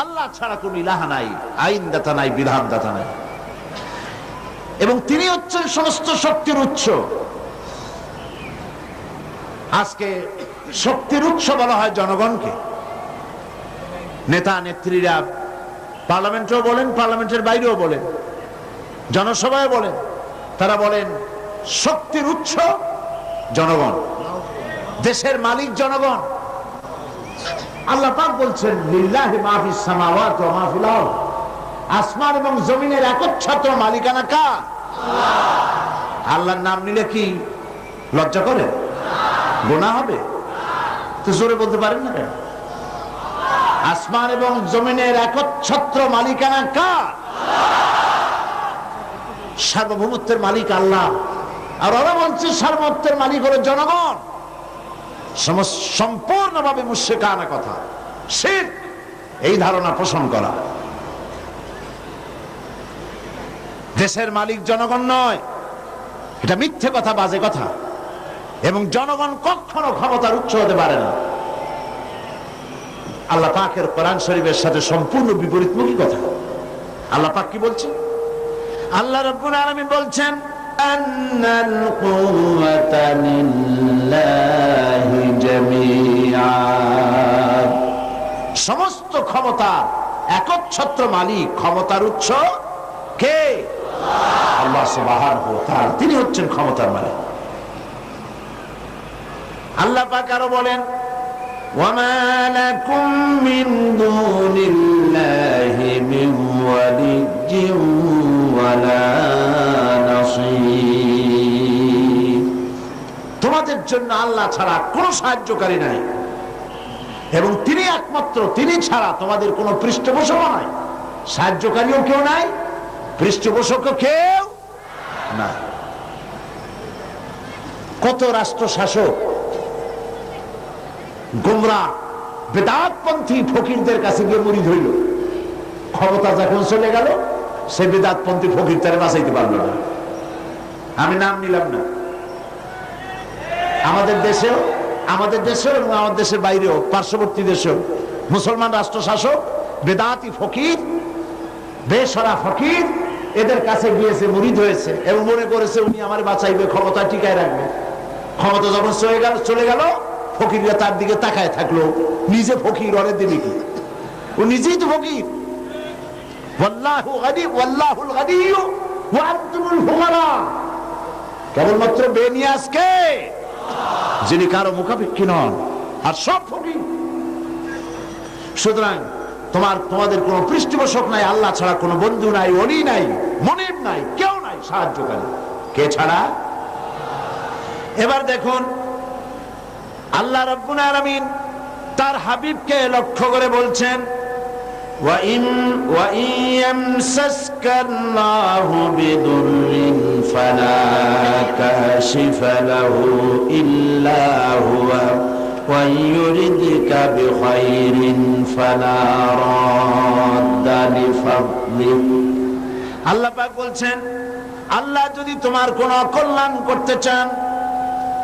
আল্লাহ ছাড়া কোনো ইলাহা নাই, আইনদাতা নাই, বিধানদাতা নাই, এবং তিনি হচ্ছেন সমস্ত শক্তির উৎস। আজকে শক্তির উৎস বলা হয় জনগণকে। নেতা নেত্রীরা পার্লামেন্টেও বলেন, পার্লামেন্টের বাইরেও বলেন, জনসভায় বলেন, তারা বলেন শক্তির উৎস জনগণ। দেশের মালিক জনগণ। আল্লাহ পাক বলছেন লিল্লাহি মা ফিস সামাওয়াতি ওয়া মা ফিল আরদ, আসমান এবং জমিনের একচ্ছত্র মালিকানা কার? আল্লাহর নাম নিলে কি লজ্জা করে? গুনাহ হবে? তো জোরে বলতে পারেন না কেন? আসমান এবং জমিনের একচ্ছত্র মালিকানা কার? সার্বভৌমত্বের মালিক আল্লাহ। আর ওরা বলছে সার্বভৌমত্বের মালিক হলো জনগণ। সম্পূর্ণভাবে মুশরিকানা কথা, শিরক, এই ধারণা পোষণ করা। দেশের মালিক জনগণ নয়, এটা মিথ্যে কথা, বাজে কথা। এবং জনগণ কখনো ক্ষমতার উৎস হতে পারে না। আল্লাহ পাকের কোরআন শরীফের সাথে সম্পূর্ণ বিপরীতমুখী কথা। আল্লাহ পাক কি বলছেন? আল্লাহ রাব্বুল আলামিন বলছেন আন্নাল কুওয়াতা লিল্লাহি জামিআ, সমস্ত ক্ষমতা একচ্ছত্র মালিক, ক্ষমতার উৎস কে? আল্লাহ সুবহানাহু ওয়া তাআলা, তিনি হচ্ছেন ক্ষমতার মালিক। আল্লাহ পাক আরো বলেন ওয়ামা লাকুম মিন দুনিল্লাহি মিন ওয়ালিয়্যিন ওয়ালা নাসীর, তোমাদের জন্য আল্লাহ ছাড়া কোনো সাহায্যকারী নাই এবং তিনি একমাত্র, তিনি ছাড়া তোমাদের কোনো পৃষ্ঠপোষক নাই, সাহায্যকারীও কেউ নাই, পৃষ্ঠপোষকও কেউ না। কত রাষ্ট্র শাসক গোমরাহ বেদাতপন্থী ফকিরদের কাছে গিয়ে মুরিদ হইল, ক্ষমতা যখন চলে গেল সে বেদাতপন্থী ফকির তারে বাঁচাইতে পারলো না। আমি নাম নিলাম না। আমাদের দেশেও এবং আমাদের দেশের বাইরেও, পার্শ্ববর্তী দেশেও মুসলমান রাষ্ট্র শাসক বেদাতি ফকির, বেসরা ফকির, এদের কাছে গিয়েছে, মুরিদ হয়েছে এবং মনে করেছে উনি আমার বাঁচাইবে, ক্ষমতা টিকায় রাখবে। ক্ষমতা যখন চলে গেল ফকিররা তার দিকে তাকায় থাকলো, নিজে ফকির, ওরে দেবে কি? ও নিজেই তো ফকির। ওয়াল্লাহু গানি ওয়াল্লাহুল গানিয়্যু ওয়া আনতুমুল ফুকারা, কেবলমাত্র বেনিয়াজকে, যিনি কারো মুখাপেক্ষী নন, আর সব ফকির। সুতরাং তোমাদের কোনো পৃষ্ঠপোষক নাই, আল্লাহ ছাড়া কোনো বন্ধু নাই, ওলি নাই, মনিব নাই, কেউ নাই সাহায্যকারী। কে ছাড়া? এবার দেখুন আল্লাহ রাব্বুল আলামিন তার হাবিবকে লক্ষ্য করে বলছেন ওয়া ইন ইয়ামসাসকাল্লাহু বিদুররিন ফালা কাশিফা লাহু ইল্লা হুয়া ওয়া ইউরিদকা বিখাইরিন ফালা রাদ্দা লিফাদলিহি। আল্লাহ পাক বলছেন আল্লাহ যদি তোমার কোনো কল্যাণ করতে চান,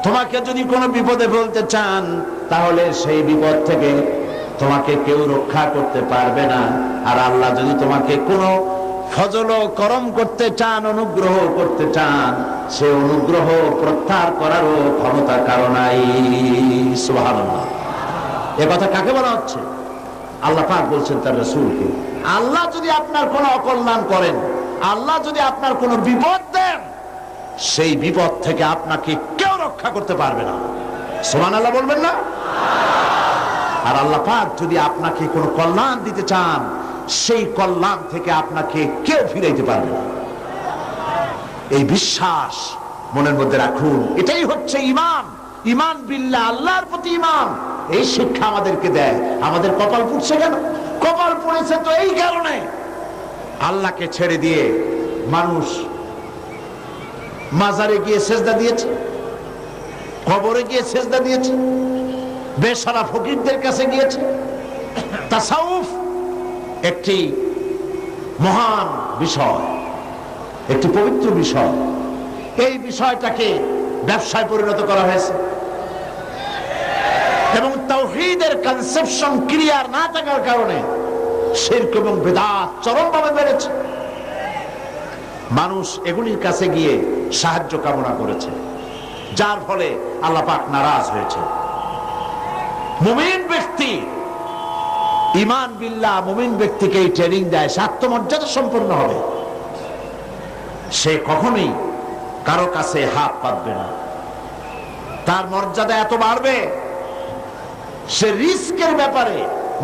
তোমাকে যদি কোনো বিপদে ফেলতে চান, তাহলে সেই বিপদ থেকে তোমাকে কেউ রক্ষা করতে পারবে না। আর আল্লাহ যদি তোমাকে কোনো ফজল করম করতে চান, অনুগ্রহ করতে চান, সে অনুগ্রহ প্রত্যাহার করারও ক্ষমতা কারো নাই। সুবহানাল্লাহ। এ কথা কাকে বলা হচ্ছে? আল্লাহ পাক বলছেন তার রাসূলকে। আল্লাহ যদি আপনার কোনো অকল্যাণ করেন, আল্লাহ যদি আপনার কোনো বিপদ দেন, সেই বিপদ থেকে আপনাকে কেউ রক্ষা করতে পারবে না। সুবহানাল্লাহ বলবেন না? আর আল্লাহ পাক যদি আপনাকে কোনো কল্যাণ দিতে চান, সেই কল্যাণ থেকে আপনাকে কেউ ফিরাইতে পারবে না। এই বিশ্বাস মনের মধ্যে রাখুন। এটাই হচ্ছে ঈমান। ঈমান বিল্লাহ, আল্লাহর প্রতি ঈমান। এই শিক্ষা আমাদেরকে দেয়। আমাদের কপাল পুড়ছে কেন? কপাল পুড়েছে তো এই কারণে, আল্লাহকে ছেড়ে দিয়ে মানুষ মাজারে গিয়ে সেজদা দিয়েছে, কবরে গিয়ে সেজদা দিয়েছে, বেশরা ফকিরদের কাছে গিয়েছে। তাসাউফ একটি মহান বিষয়, একটি পবিত্র বিষয়। এই বিষয়টাকে ব্যবসায় পরিণত করা হয়েছে এবং তাওহীদের কনসেপশন ক্লিয়ার না থাকার কারণে শিরক এবং বিদআত চরমভাবে বেড়েছে। মানুষ এগুলির কাছে গিয়ে সাহায্য কামনা করেছে, যার ফলে আল্লাহ পাক নারাজ হয়েছে। মুমিন ব্যক্তি ঈমান বিল্লাহ, মুমিন ব্যক্তিকে এই ট্রেনিং দেয়, সে আত্মমর্যাদা সম্পন্ন হবে। সে কখনোই কারো কাছে হাত পাতবে না, তার মর্যাদা এত বাড়বে, সে রিস্কের ব্যাপারে,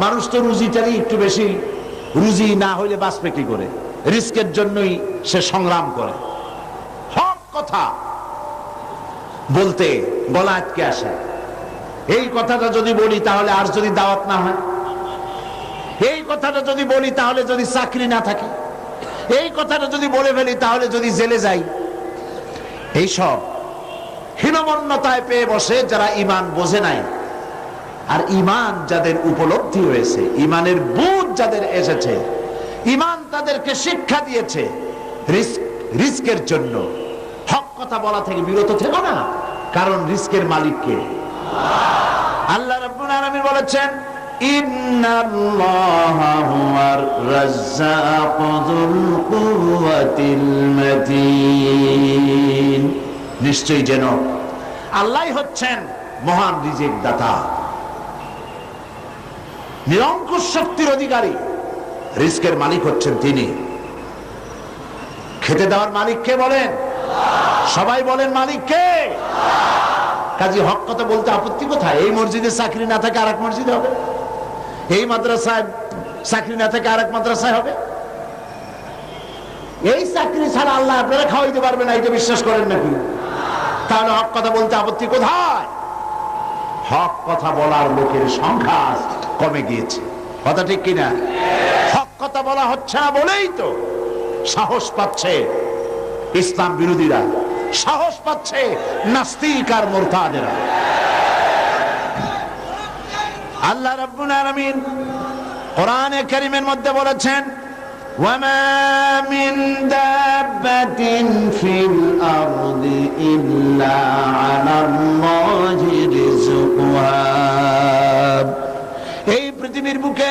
মানুষ তো রুজিটারই একটু বেশি, রুজি না হইলে বাঁচবে কি করে, রিস্কের জন্যই সে সংগ্রাম করে। হক কথা বলতে গলা আটকে আসে। এই কথাটা যদি বলি তাহলে আর যদি দাওয়াত না হয়, এই কথাটা যদি বলি তাহলে যদি চাকরি না থাকে, এই কথাটা যদি বলে ফেলি তাহলে যদি জেলে যাই, এইসব হীনমন্যতায় পেয়ে বসে যারা ঈমান বোঝে নাই। আর ঈমান যাদের উপলব্ধি হয়েছে, ঈমানের বুঝ যাদের এসেছে, ঈমান তাদেরকে শিক্ষা দিয়েছে রিস্কের জন্য হক কথা বলা থেকে বিরত থেকো না, কারণ রিস্কের মালিক কে? আল্লাহ রাব্বুল আলামিন বলেছেন, ইন্নাল্লাহা হুয়ার রাজ্জাকু যুল কুওয়াতিল মাতিন। নিশ্চয়ই যেন আল্লাহই হচ্ছেন মহান রিজিক দাতা, নিরঙ্কুশ শক্তির অধিকারী। রিস্কের মালিক হচ্ছেন তিনি। খেতে দেওয়ার মালিক কে বলেন? সবাই বলেন মালিক কে? কাজী হক কথা বলতে আপত্তি কোথায়? এই মসজিদে চাকরি না থাকে আরেক মসজিদে হবে, এই মাদ্রাসায় চাকরি না থাকে আরেক মাদ্রাসায় হবে। এই চাকরি ছাড়া আল্লাহ আপনারা খাওয়াইতে পারবে না, এটা বিশ্বাস করেন নাকি? তাহলে হক কথা বলতে আপত্তি কোথায়? হক কথা বলার লোকের সংখ্যা কমে গিয়েছে, কথা ঠিক কিনা? হক কথা বলা হচ্ছে না বলেই তো সাহস পাচ্ছে ইসলাম বিরোধীরা, সাহস পাচ্ছে নাস্তিক আর মুরতাদেরা। আল্লাহ রাব্বুল আলামিন কোরআনে কারীমের মধ্যে বলেছেন, ওয়ামা মিন দাব্বাতিন ফিল আরদি ইল্লা আলাল্লাহি রিজকুহা। এই পৃথিবীর বুকে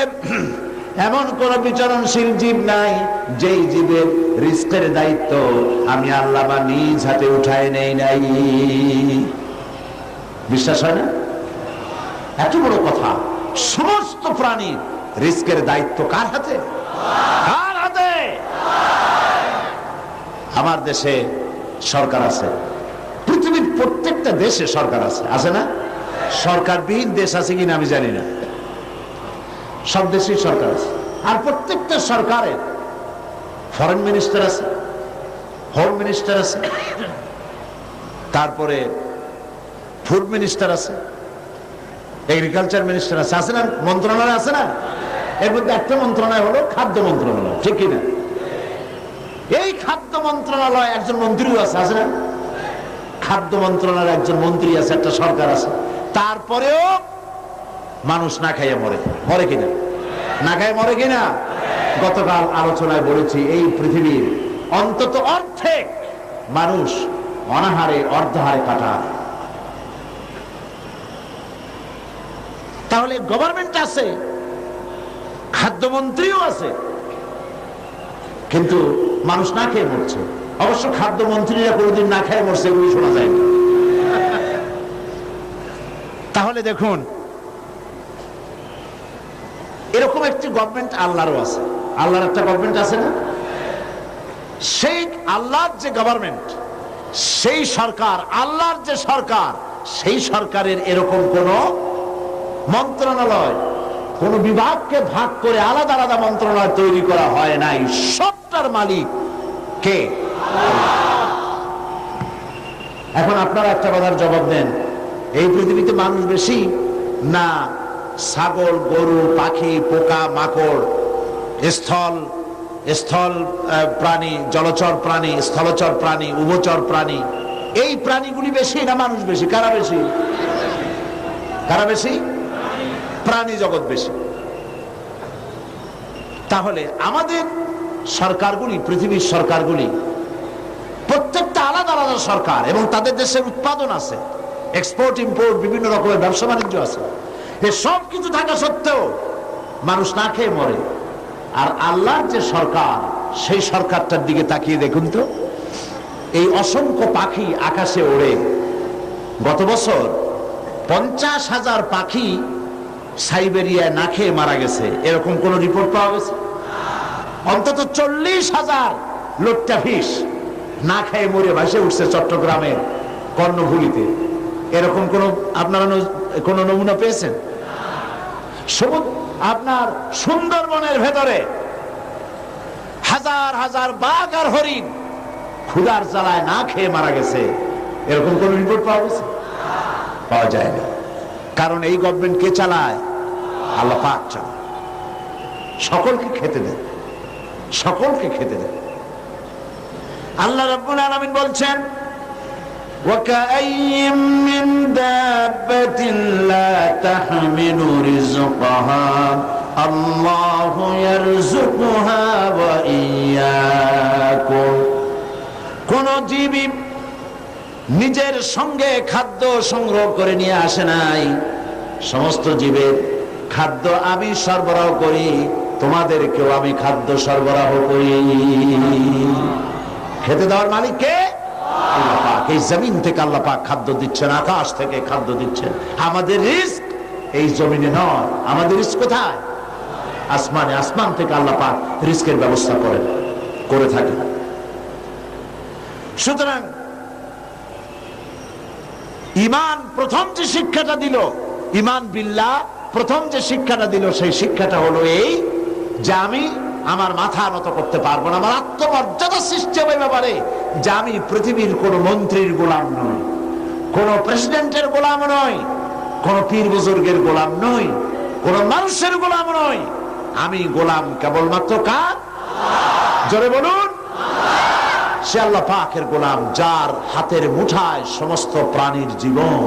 এমন কোন বিচরণশীল জীব নাই যেই জীবের রিস্কের দায়িত্ব আমি আল্লাহ বা নিজ হাতে উঠায় নেই নাই। বিশ্বাস হয় না? এত বড় কথা। সমস্ত প্রাণীর রিস্কের দায়িত্ব কার হাতে? কার হাতে? আমার দেশে সরকার আছে, পৃথিবীর প্রত্যেকটা দেশে সরকার আছে, আছে না? সরকারবিহীন দেশ আছে কিনা আমি জানি না, সব দেশেই সরকার আছে। আর প্রত্যেকটা সরকারের ফরেন মিনিস্টার আছে, হোম মিনিস্টার আছে, তারপরে ফুড মিনিস্টার আছে, এগ্রিকালচার মিনিস্টার আছে, আছে না? মন্ত্রণালয় আছে না? এর মধ্যে একটা মন্ত্রণালয় হলো খাদ্য মন্ত্রণালয়, ঠিক কিনা? এই খাদ্য মন্ত্রণালয় একজন মন্ত্রীও আছে, আছে না? খাদ্য মন্ত্রণালয়ের একজন মন্ত্রী আছে, একটা সরকার আছে। তারপরেও মানুষ না খাইয়ে মরে, মরে কিনা? না খাইয়ে মরে কিনা? গতকাল আলোচনায় বলেছি, এই পৃথিবীর অন্তত অর্ধেক মানুষ অনাহারে অর্ধহারে কাটায়। তাহলে গভর্নমেন্ট আছে, খাদ্যমন্ত্রীও আছে, কিন্তু মানুষ না খেয়ে মরছে। অবশ্য খাদ্যমন্ত্রীরা কোনোদিন না খেয়ে মরছে এগুলি শোনা যায় না। তাহলে দেখুন, এরকম একটি গভর্নমেন্ট আল্লাহরও আছে। আল্লাহর একটা গভর্নমেন্ট আছে না? সেই আল্লাহর যে গভর্নমেন্ট, সেই সরকার, আল্লাহর যে সরকার, সেই সরকারের এরকম কোন মন্ত্রণালয়, কোন বিভাগকে ভাগ করে আলাদা আলাদা মন্ত্রণালয় তৈরি করা হয় নাই। সবটার মালিক কে? এখন আপনারা একটা কথার জবাব দেন, এই পৃথিবীতে মানুষ বেশি না ছাগল, গরু, পাখি, পোকা, মাকড়, স্থল প্রাণী, জলচর প্রাণী, স্থলচর প্রাণী, উভচর প্রাণী, এই প্রাণীগুলি বেশি না মানুষ বেশি? কারা বেশি? কারা বেশি? প্রাণী জগৎ বেশি। তাহলে আমাদের সরকারগুলি, পৃথিবীর সরকারগুলি প্রত্যেকটা আলাদা আলাদা সরকার, এবং তাদের দেশের উৎপাদন আছে, এক্সপোর্ট ইম্পোর্ট, বিভিন্ন রকমের ব্যবসা বাণিজ্য আছে। সব কিছু থাকা সত্ত্বেও মানুষ না খেয়ে মরে। আর আল্লাহর যে সরকার, সেই সরকারটার দিকে তাকিয়ে দেখুন তো, এই অসংখ্য পাখি আকাশে ওড়ে। গত বছর 50,000 পাখি সাইবেরিয়ায় না খেয়ে মারা গেছে, এরকম কোন রিপোর্ট পাওয়া গেছে? অন্তত 40,000 লোট্টা ফিশ না খেয়ে মরে ভাসে উঠছে চট্টগ্রামের কর্ণফুলীতে। এরকম আপনারা কোন নমুনা পেয়েছেন? আপনার সুন্দরবনের ভেতরে হাজার হাজার বাঘ আর হরিণ ক্ষুধার জ্বালায় না খেয়ে মারা গেছে, এরকম কোন রিপোর্ট পাওয়া যায়নি। কারণ এই গভর্নমেন্ট কে চালায়? আল্লাহ পাক চালায়। সকলকে খেতে দেন, সকলকে খেতে দেন। আল্লাহ রাব্বুল আলামিন বলছেন, وَكَأَيٍّ مِّن دَابَّةٍ لَّا تَحْمِلُ رِزْقَهَا اللَّهُ يَرْزُقُهَا وَإِيَّاكُمْ। কোন জীবই নিজের সঙ্গে খাদ্য সংগ্রহ করে নিয়ে আসে নাই। সমস্ত জীবের খাদ্য আমি সরবরাহ করি, তোমাদেরকেও আমি খাদ্য সরবরাহ করি। খেতে দেওয়ার মালিক কে? আল্লাহ পাক। এই জমিন থেকে আল্লাহ পাক খাদ্য দিচ্ছেন, আকাশ থেকে খাদ্য দিচ্ছেন। আমাদের রিস্ক এই জমিনে নয়, আমাদের রিস্ক কোথায়? আসমানে। আসমান থেকে আল্লাহ পাক রিস্কের ব্যবস্থা করে থাকেন। সুতরাং ঈমান প্রথম যে শিক্ষাটা দিল, ঈমান বিল্লাহ প্রথম যে শিক্ষাটা দিল, সেই শিক্ষাটা হলো এই যে আমি আমার মাথা নত করতে পারবো না। আমার আত্মমর্যাদা সৃষ্টি হবে ব্যাপারে যে আমি পৃথিবীর কোন মন্ত্রীর গোলাম নই, কোন প্রেসিডেন্টের গোলাম নই, কোন পীর বুজুর্গের গোলাম নই, কোন মানুষের গোলাম নই। আমি গোলাম কেবলমাত্র কার? জোরে বলুন। সে আল্লাহ পাকের গোলাম, যার হাতের মুঠায় সমস্ত প্রাণীর জীবন।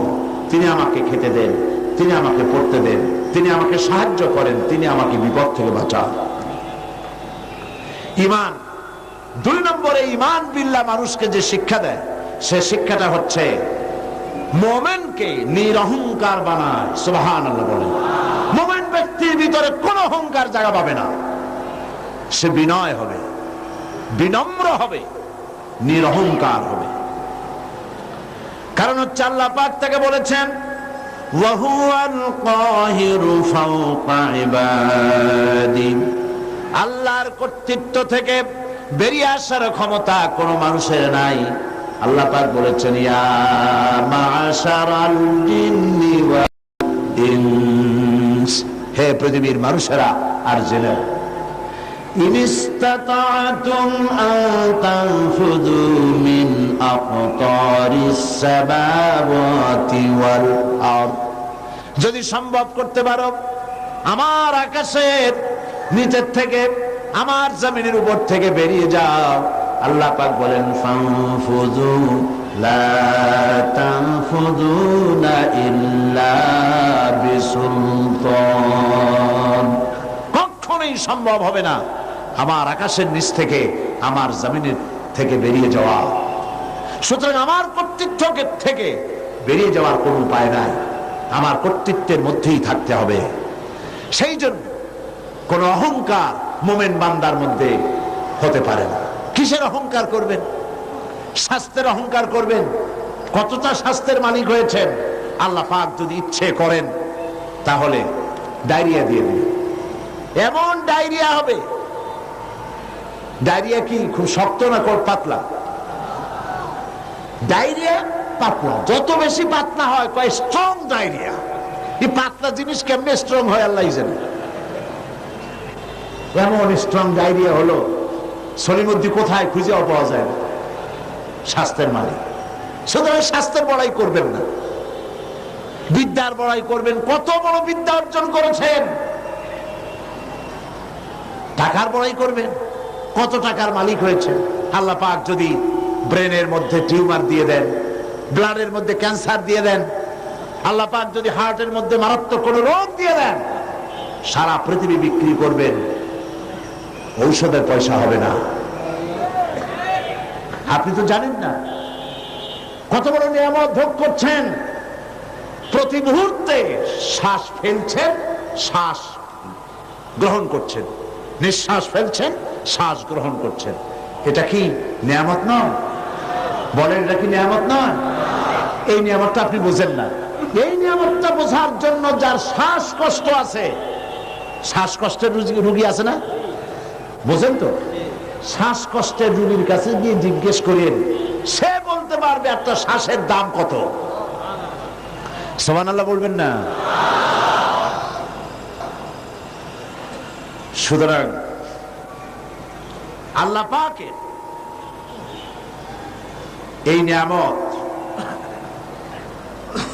তিনি আমাকে খেতে দেন, তিনি আমাকে পড়তে দেন, তিনি আমাকে সাহায্য করেন, তিনি আমাকে বিপদ থেকে বাঁচান। ঈমান। 2 নম্বরে ঈমান বিল্লাহ মানুষকে যে শিক্ষা দেয়, সে শিক্ষাটা হচ্ছে মুমিনকে নিরহংকার বানায়। সুবহানাল্লাহ বলেন। মুমিন ব্যক্তির ভিতরে কোনো অহংকার জায়গা পাবে না। সে বিনয় হবে, বিনম্র হবে, নিরহংকার হবে। কারণ হচ্ছে আল্লাহ পাক তাকে বলেছেন, ওয়া হুয়াল কাহিরু ফাওকা ইবাদি। আল্লাহর কর্তৃত্ব থেকে বেরিয়ে আসার ক্ষমতা কোন মানুষের নাই। আল্লাহ পাক বলেছেন, ইয়া মাশারাল জিন্নি ওয়াল ইনস, হে পৃথিবীর মানুষেরা আর জিনেরা, ইন ইসতাতা'তুম আন তানফুযু মিন আকতারিস সামাওয়াতি ওয়াল আরদ, যদি সম্ভব করতে পারো আমার আকাশের নিচের থেকে, আমার জমিনের উপর থেকে বেরিয়ে যাও। আল্লাহ পাক বলেন, ফানফুযু লা তানফুযুনা ইল্লা বিসুলতান। কখনোই সম্ভব হবে না আমার আকাশের নিচ থেকে, আমার জমিনের থেকে বেরিয়ে যাওয়া। সুতরাং আমার কর্তৃত্ব থেকে বেরিয়ে যাওয়ার কোনো উপায় নাই, আমার কর্তৃত্বের মধ্যেই থাকতে হবে। সেই জন্য কোন অহংকার মুমিন বান্দার মধ্যে হতে পারে না। কিসের অহংকার করবেন? স্বাস্থ্যের অহংকার করবেন। কতটা স্বাস্থ্যের মালিক হয়েছেন? আল্লাহ পাক যদি ইচ্ছে করেন তাহলে ডায়রিয়া দিয়ে দিবেন, এমন ডায়রিয়া হবে। ডায়রিয়া কি খুব শক্ত না পাতলা? ডায়রিয়া পাতলা, যত বেশি পাতলা হয় কয় স্ট্রং ডায়রিয়া। এই পাতলা জিনিস কেমনে স্ট্রং হয় আল্লাহ জানে। এমন স্ট্রং ডায়রিয়া হলো সলিমুদ্দি কোথায় খুঁজেও পাওয়া যায় না। স্বাস্থ্যের মালিক। সুতরাং স্বাস্থ্যের বড়াই করবেন না, বিদ্যার বড়াই করবেন। কত বড় বিদ্যা অর্জন করেছেন, টাকার বড়াই করবেন। কত টাকার মালিক হয়েছে। আল্লাহ পাক যদি ব্রেনের মধ্যে টিউমার দিয়ে দেন, ব্লাডের মধ্যে ক্যান্সার দিয়ে দেন, আল্লাহ পাক যদি হার্টের মধ্যে মারাত্মক কোনো রোগ দিয়ে দেন, সারা পৃথিবী বিক্রি করবেন, ঔষধের পয়সা হবে না। আপনি তো জানেন না কত বড় নিয়ামত ভোগ করছেন। প্রতি মুহূর্তে শ্বাস ফেলছেন, শ্বাস গ্রহণ করছেন, নিঃশ্বাস ফেলছেন, শ্বাস গ্রহণ করছেন। এটা কি নিয়ামত নয়? বলেন, এটা কি নিয়ামত নয়? এই নিয়ামতটা আপনি বুঝেন না। এই নিয়ামতটা বোঝার জন্য যার শ্বাসকষ্ট আছে, শ্বাসকষ্টের রোগী আছে না, বোঝেন তো? শ্বাসকষ্টের রোগীর কাছে গিয়ে জিজ্ঞেস করেন, সে বলতে পারবে একটা শ্বাসের দাম কত। সুবহানাল্লাহ বলবেন না? সুতরাং আল্লাহ পাকের এই নিয়ামত,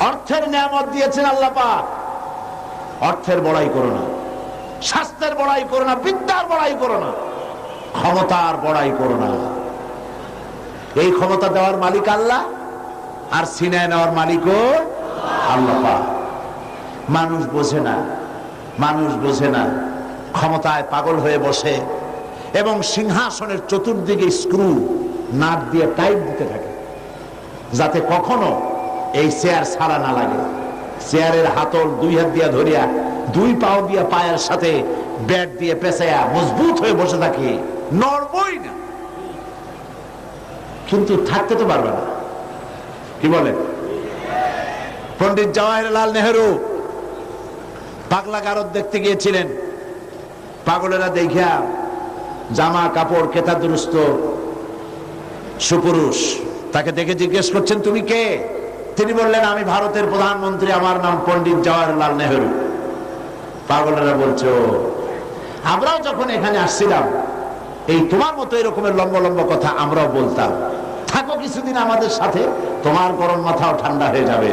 অর্থের নিয়ামত দিয়েছেন আল্লাহ পাক। অর্থের বড়াই করো না, স্বাস্থ্যের বড়াই করো না, বিদ্যার বড়াই করো না, ক্ষমতার বড়াই করো না। এই ক্ষমতা দেওয়ার মালিক আল্লাহ, আর সিনায় নেওয়ার মালিকও আল্লাহ পাক। মানুষ বোঝে না, মানুষ বোঝে না, ক্ষমতায় পাগল হয়ে বসে এবং সিংহাসনের চতুর্দিকে স্ক্রু নাট দিয়ে টাইট দিতে থাকে, যাতে কখনো এই চেয়ার ছাড়া না লাগে। চেয়ারের হাতল দুই হাত দিয়া ধরিয়া, দুই পাও দিয়া পায়ের সাথে ব্যাট দিয়ে পেঁচাইয়া মজবুত হয়ে বসে থাকে, নড়বই না। কিন্তু থাকতে তো পারবে না। কি বলেন? পণ্ডিত জওয়াহরলাল নেহেরু পাগলা গারদ দেখতে গিয়েছিলেন। পাগলেরা দেখিয়া জামা কাপড় কেতা দুরুস্ত সুপুরুষ, তাকে দেখে জিজ্ঞেস করছেন, তুমি কে? তিনি বললেন, আমি ভারতের প্রধানমন্ত্রী, আমার নাম পণ্ডিত জওয়াহরলাল নেহেরু। পাগলেরা বলছে, আমরাও যখন এখানে আসছিলাম এই তোমার মতো এরকমের লম্বা লম্বা কথা আমরাও বলতাম, থাকো কিছুদিন আমাদের সাথে, তোমার গরম মাথাও ঠান্ডা হয়ে যাবে।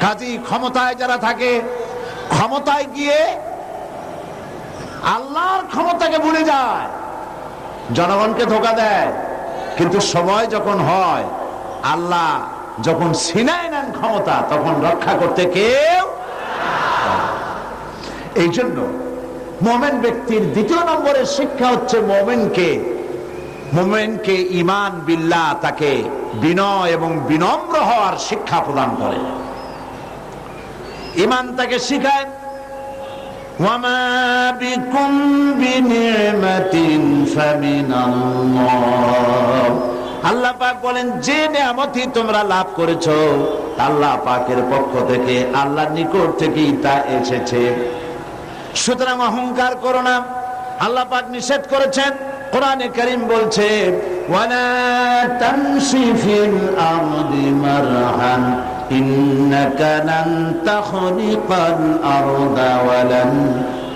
কাজী ক্ষমতায় যারা থাকে, ক্ষমতায় গিয়ে আল্লাহর ক্ষমতাকে ভুলে যায়, জনগণকে ধোঁকা দেয়। কিন্তু সময় যখন হয়, আল্লাহ যখন ছিনায় নেন ক্ষমতা, তখন রক্ষা করতে কেউ। এই জন্য মুমিন ব্যক্তির দ্বিতীয় নম্বরের শিক্ষা হচ্ছে মুমিনকে ঈমান বিল্লাহ, তাকে বিনয় এবং বিনম্র হওয়ার শিক্ষা প্রদান করে। ঈমান তাকে শিখায়, ওয়ামা বিকুম বিনিমাতিন ফামিনাল্লাহ। আল্লাহ পাক বলেন, যে নিয়ামতই তোমরা লাভ করেছো আল্লাহ পাকের পক্ষ থেকে, আল্লাহর নিকট থেকেই তা এসেছে। সুতরাং অহংকার করো না, আল্লাহ পাক নিষেধ করেছেন। কোরআনে কারীম বলছে, ওয়ালা তামশি ফিল আরদি মারহান ইন্নাকা লান তাখরিকাল আরদা ওয়া লান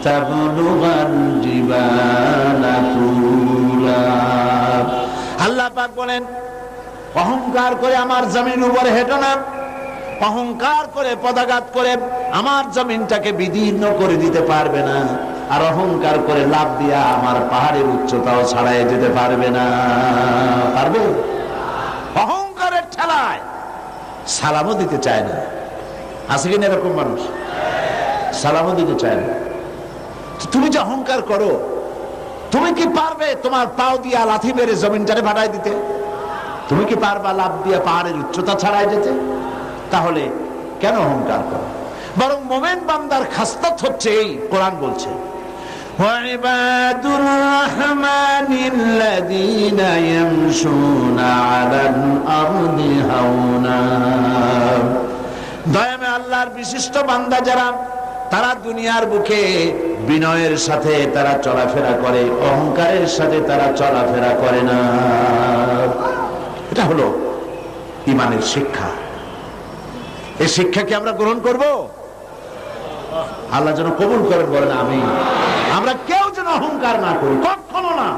তাবলুগাল জিবালা তুলা। আল্লাহ পাক বলেন, অহংকার করে আমার জমিনের উপরে হেঁটো না, অহংকার করে পদাঘাত করে আমার জমিনটাকে বিদীর্ণ করে দিতে পারবে না, আর অহংকার করে লাভ দিয়া আমার পাহাড়ের উচ্চতাও ছাড়াই যেতে পারবে না। পারবে? অহংকারের ঠেলায় সালামও দিতে চায় না। আছে কিনা এরকম মানুষ? সালামও দিতে চায় না। তুমি যে অহংকার করো, তুমি কি পারবে তোমার পাও দিয়া লাথি মেরে জমিনটারে ফাটাই দিতে? তুমি কি পারবা লাভ দিয়া পাহাড়ের উচ্চতা ছাড়াই যেতে? তাহলে কেন অহংকার করো? বরং মুমিন বান্দার খাসলত হচ্ছে এই, কোরআন বলছে, ওয়াইবাদুর রাহমানিল্লাযীনা ইয়ামশুনা আলাল আরদি হাওনা। দয়াময় আল্লাহর বিশিষ্ট বান্দা যারা, তারা দুনিয়ার বুকে বিনয়ের সাথে তারা চলাফেরা করে, অহংকারের সাথে তারা চলাফেরা করে না। এটা হলো ঈমানের শিক্ষা। এই শিক্ষাকে আমরা গ্রহণ করব, আল্লাহ যেন কবুল করেন, বলেন আমিন। আমরা কেউ যেন অহংকার না করি, কখনো না,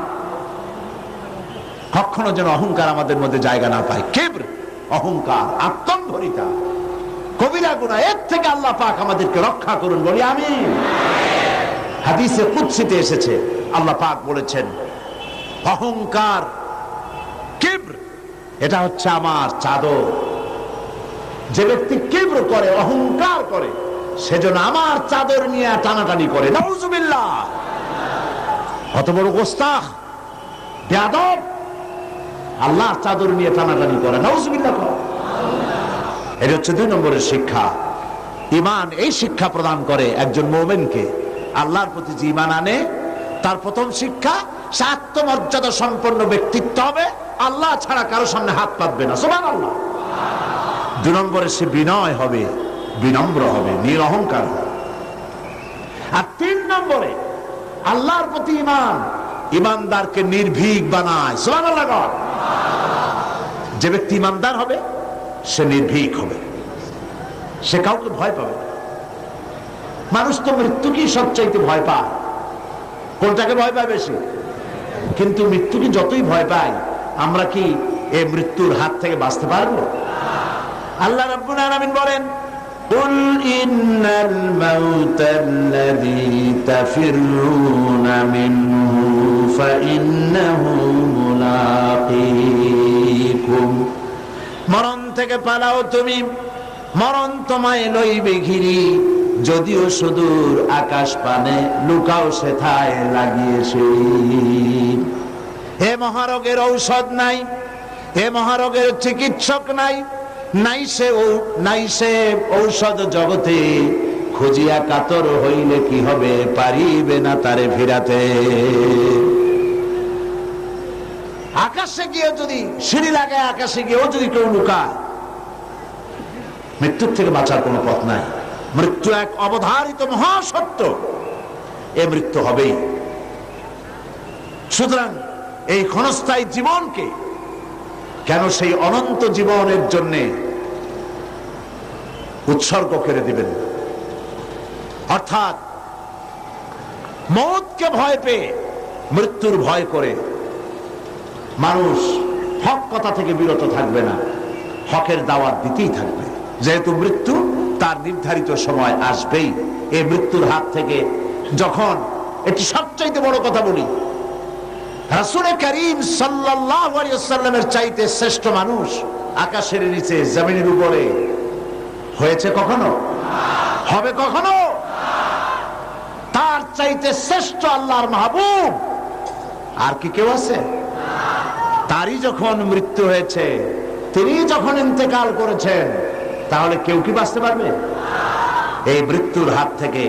কখনো যেন অহংকার আমাদের মধ্যে জায়গা না পায়। কিবর, অহংকার, আত্মম্ভরিতা কবিরা গুনাহ, এর থেকে আল্লাহ পাক আমাদেরকে রক্ষা করুন, বলি আমিন। হাদিসে কুদসিতে এসেছে, আল্লাহ পাক বলেছেন, অহংকার, কিবর, এটা হচ্ছে আমার চাদর। যে ব্যক্তি কিবর করে, অহংকার করে, সেজন্য আমার চাদর নিয়ে টানাটানি করে। নাউজুবিল্লাহ। কত বড় গোস্তাখ, বেয়াদব, আল্লাহর চাদর নিয়ে টানাটানি করে, নাউজুবিল্লাহ। এটা হচ্ছে 2 নম্বরের শিক্ষা। ঈমান এই শিক্ষা প্রদান করে একজন মুমিনকে। আল্লাহর প্রতি যে ঈমান আনে, তার প্রথম শিক্ষা, সে আত্মমর্যাদা সম্পন্ন ব্যক্তিত্ব হবে, আল্লাহ ছাড়া কারো সামনে হাত পাতবে না, সুবহানাল্লাহ। 2 নম্বরে সে বিনয় হবে, বিনম্র হবে, নিরহংকার হবে। আর 3 নম্বরে আল্লাহর প্রতি ঈমান ঈমানদারকে নির্ভীক বানায়, সুবহানাল্লাহ। যে ব্যক্তি ঈমানদার হবে সে নির্ভীক হবে। সে কাউকে ভয় পাবে না। মানুষ তো মৃত্যুকেই সবচাইতে ভয় পায়। কোনটাকে ভয় পায় বেশি? কিন্তু মৃত্যুকে যতই ভয় পাই, আমরা কি এই মৃত্যুর হাত থেকে বাঁচতে পারবো? আল্লাহ রাব্বুল আলামিন বলেন, কুল ইন্নাল মাউতাল্লাযী তাফিররুনা মিনহু ফাইন্নাহু মুলাকীকুম। মরণ থেকে পালাও তুমি, মরণ তোমায় লইবে ঘিরি, যদিও সুদূর আকাশ পানে, লুকাও সেথায় লাগিয়েছে। হে মহারোগের ঔষধ নাই, হে মহারোগের চিকিৎসক নাই, নাই সে ঔষধ জগতে, খুঁজিয়া কাতর হইলে কি হবে, পারিবে না তারে ফিরাতে। আকাশে গিয়ে যদি সিঁড়ি লাগায়, আকাশে গিয়েও যদি কেউ লুকায়, মৃত্যুর থেকে বাঁচার কোনো পথ নাই। মৃত্যু এক অবধারিত মহাসত্য, এ মৃত্যু হবেই। সুতরাং এই ক্ষণস্থায়ী জীবনকে কেন সেই অনন্ত জীবনের জন্য উৎসর্গ করে দিবেন? অর্থাৎ মৌতকে ভয় পেয়ে, মৃত্যুর ভয় করে মানুষ হক কথা থেকে বিরত থাকবে না, হকের দাওয়াত দিতেই থাকবে। যেহেতু মৃত্যু তার নির্ধারিত সময় আসবেই। এই মৃত্যুর হাত থেকে যখন, এটি সবচাইতে বড় কথা বলি, রাসূল করিম সাল্লাল্লাহু আলাইহি ওয়াসাল্লামের চাইতে শ্রেষ্ঠ মানুষ আকাশের নিচে জমিনের উপরে হয়েছে কখনো? হবে কখনো? তার চাইতে শ্রেষ্ঠ আল্লাহর মাহবুব আর কি কেউ আছে? তারই যখন মৃত্যু হয়েছে, তিনি যখন ইন্তেকাল করেছেন, তাহলে কেউ কি বাঁচতে পারবে? এই মৃত্যুর হাত থেকে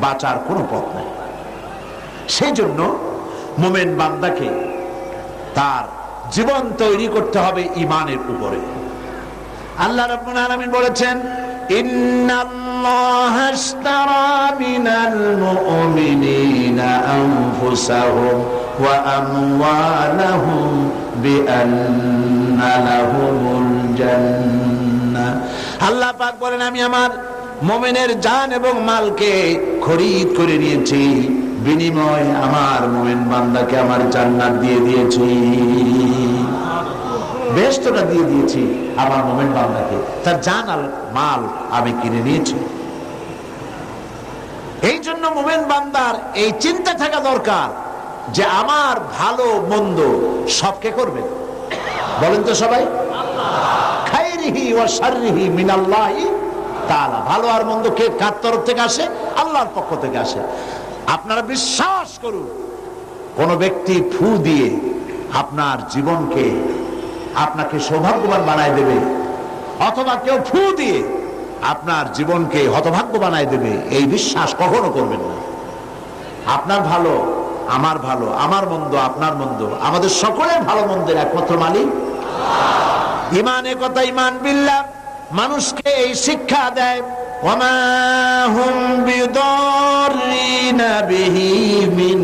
বাঁচার কোনো পথ নেই। সেই জন্য মুমিন বান্দাকে তার জীবন তৈরি করতে হবে ঈমানের উপরে। আল্লাহ রাব্বুল আলামিন বলেছেন, ইন্নাল্লাহা আশতারা মিনাল মুমিনিনা আনফুসাহুম ওয়া আমওয়ালাহুম বিআন্না লাহুমুল জান্নাহ। আল্লাহ পাক বলেন, আমি আমার মুমিনের জান এবং মালকে খরিদ করে নিয়েছি, বিনিময়ে আমার মুমিন বান্দাকে আমার জান্নাত দিয়ে দিয়েছি, বেহেশতটা দিয়ে দিয়েছি আমার মুমিন বান্দাকে, তার জান আর মাল আমি কিনে নিয়েছি। এই জন্য মুমিন বান্দার এই চিন্তা থাকা দরকার যে আমার ভালো মন্দ সবকে করবে। বলেন তো সবাই, খাইরিহি ওয়া শাররিহি মিনাল্লাহি তাআলা। ভালো আর মন্দ কে কার তরফ থেকে আসে? আল্লাহর পক্ষ থেকে আসে। আপনারা বিশ্বাস করুন, কোন ব্যক্তি ফু দিয়ে আপনার জীবনকে, আপনাকে সৌভাগ্যবান বানায় দেবে, অথবা কেউ ফু দিয়ে আপনার জীবনকে হতভাগ্য বানায় দেবে, এই বিশ্বাস কখনো করবেন না। আপনার ভালো আমার ভালো, আমার মন্দ আপনার মন্দ, আমাদের সকলের ভালো মন্দের একমাত্র মালিক আল্লাহ। ঈমান, কথা ঈমান বিল্লাহ মানুষকে এই শিক্ষা দেয়, ওয়ামা হুম বিদাররিনা বিহি মিন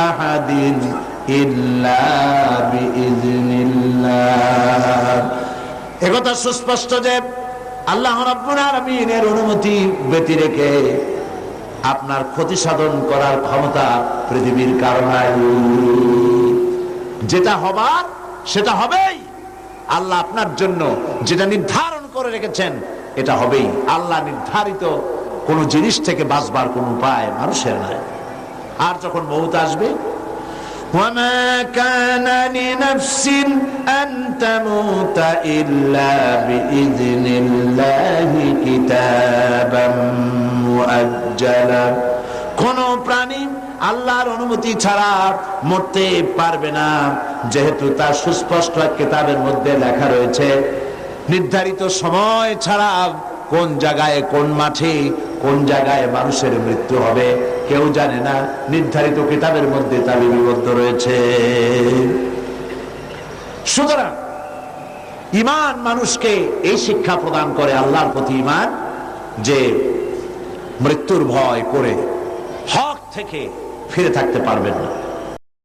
আহাদিন ইল্লা বিইজনিল্লাহ। একথা সুস্পষ্ট যে আল্লাহ রাব্বুল আলামিনের অনুমতি ব্যতি রেখে আপনার ক্ষতি সাধন করার ক্ষমতা পৃথিবীর কারো নাই। যেটা হবার সেটা হবেই। আল্লাহ আপনার জন্য যেটা নির্ধারণ করে রেখেছেন এটা হবেই। আল্লাহ নির্ধারিত কোন জিনিস থেকে বাঁচবার কোন উপায় মানুষের নাই। আর যখন মউত আসবে, ওয়ামা কানা লিনাফসিন আন তামুতা ইল্লা বিইজনিল্লাহি কিতাবাম মুআজ্জালা। কোন প্রাণী আল্লাহর অনুমতি ছাড়া মরতে পারবে না, যেহেতু তার সুস্পষ্ট কিতাবের মধ্যে লেখা রয়েছে নির্ধারিত সময় ছাড়া কোন জায়গায়, কোন মাঠে, কোন জায়গায় মানুষের মৃত্যু হবে কেউ জানে না। নির্ধারিত কিতাবের মধ্যে তা লিপিবদ্ধ রয়েছে। সুতরাং ঈমান মানুষকে এই শিক্ষা প্রদান করে, আল্লাহর প্রতি ঈমান, যে মৃত্যুর ভয় করে হক থেকে ফিরে থাকতে পারবেন না।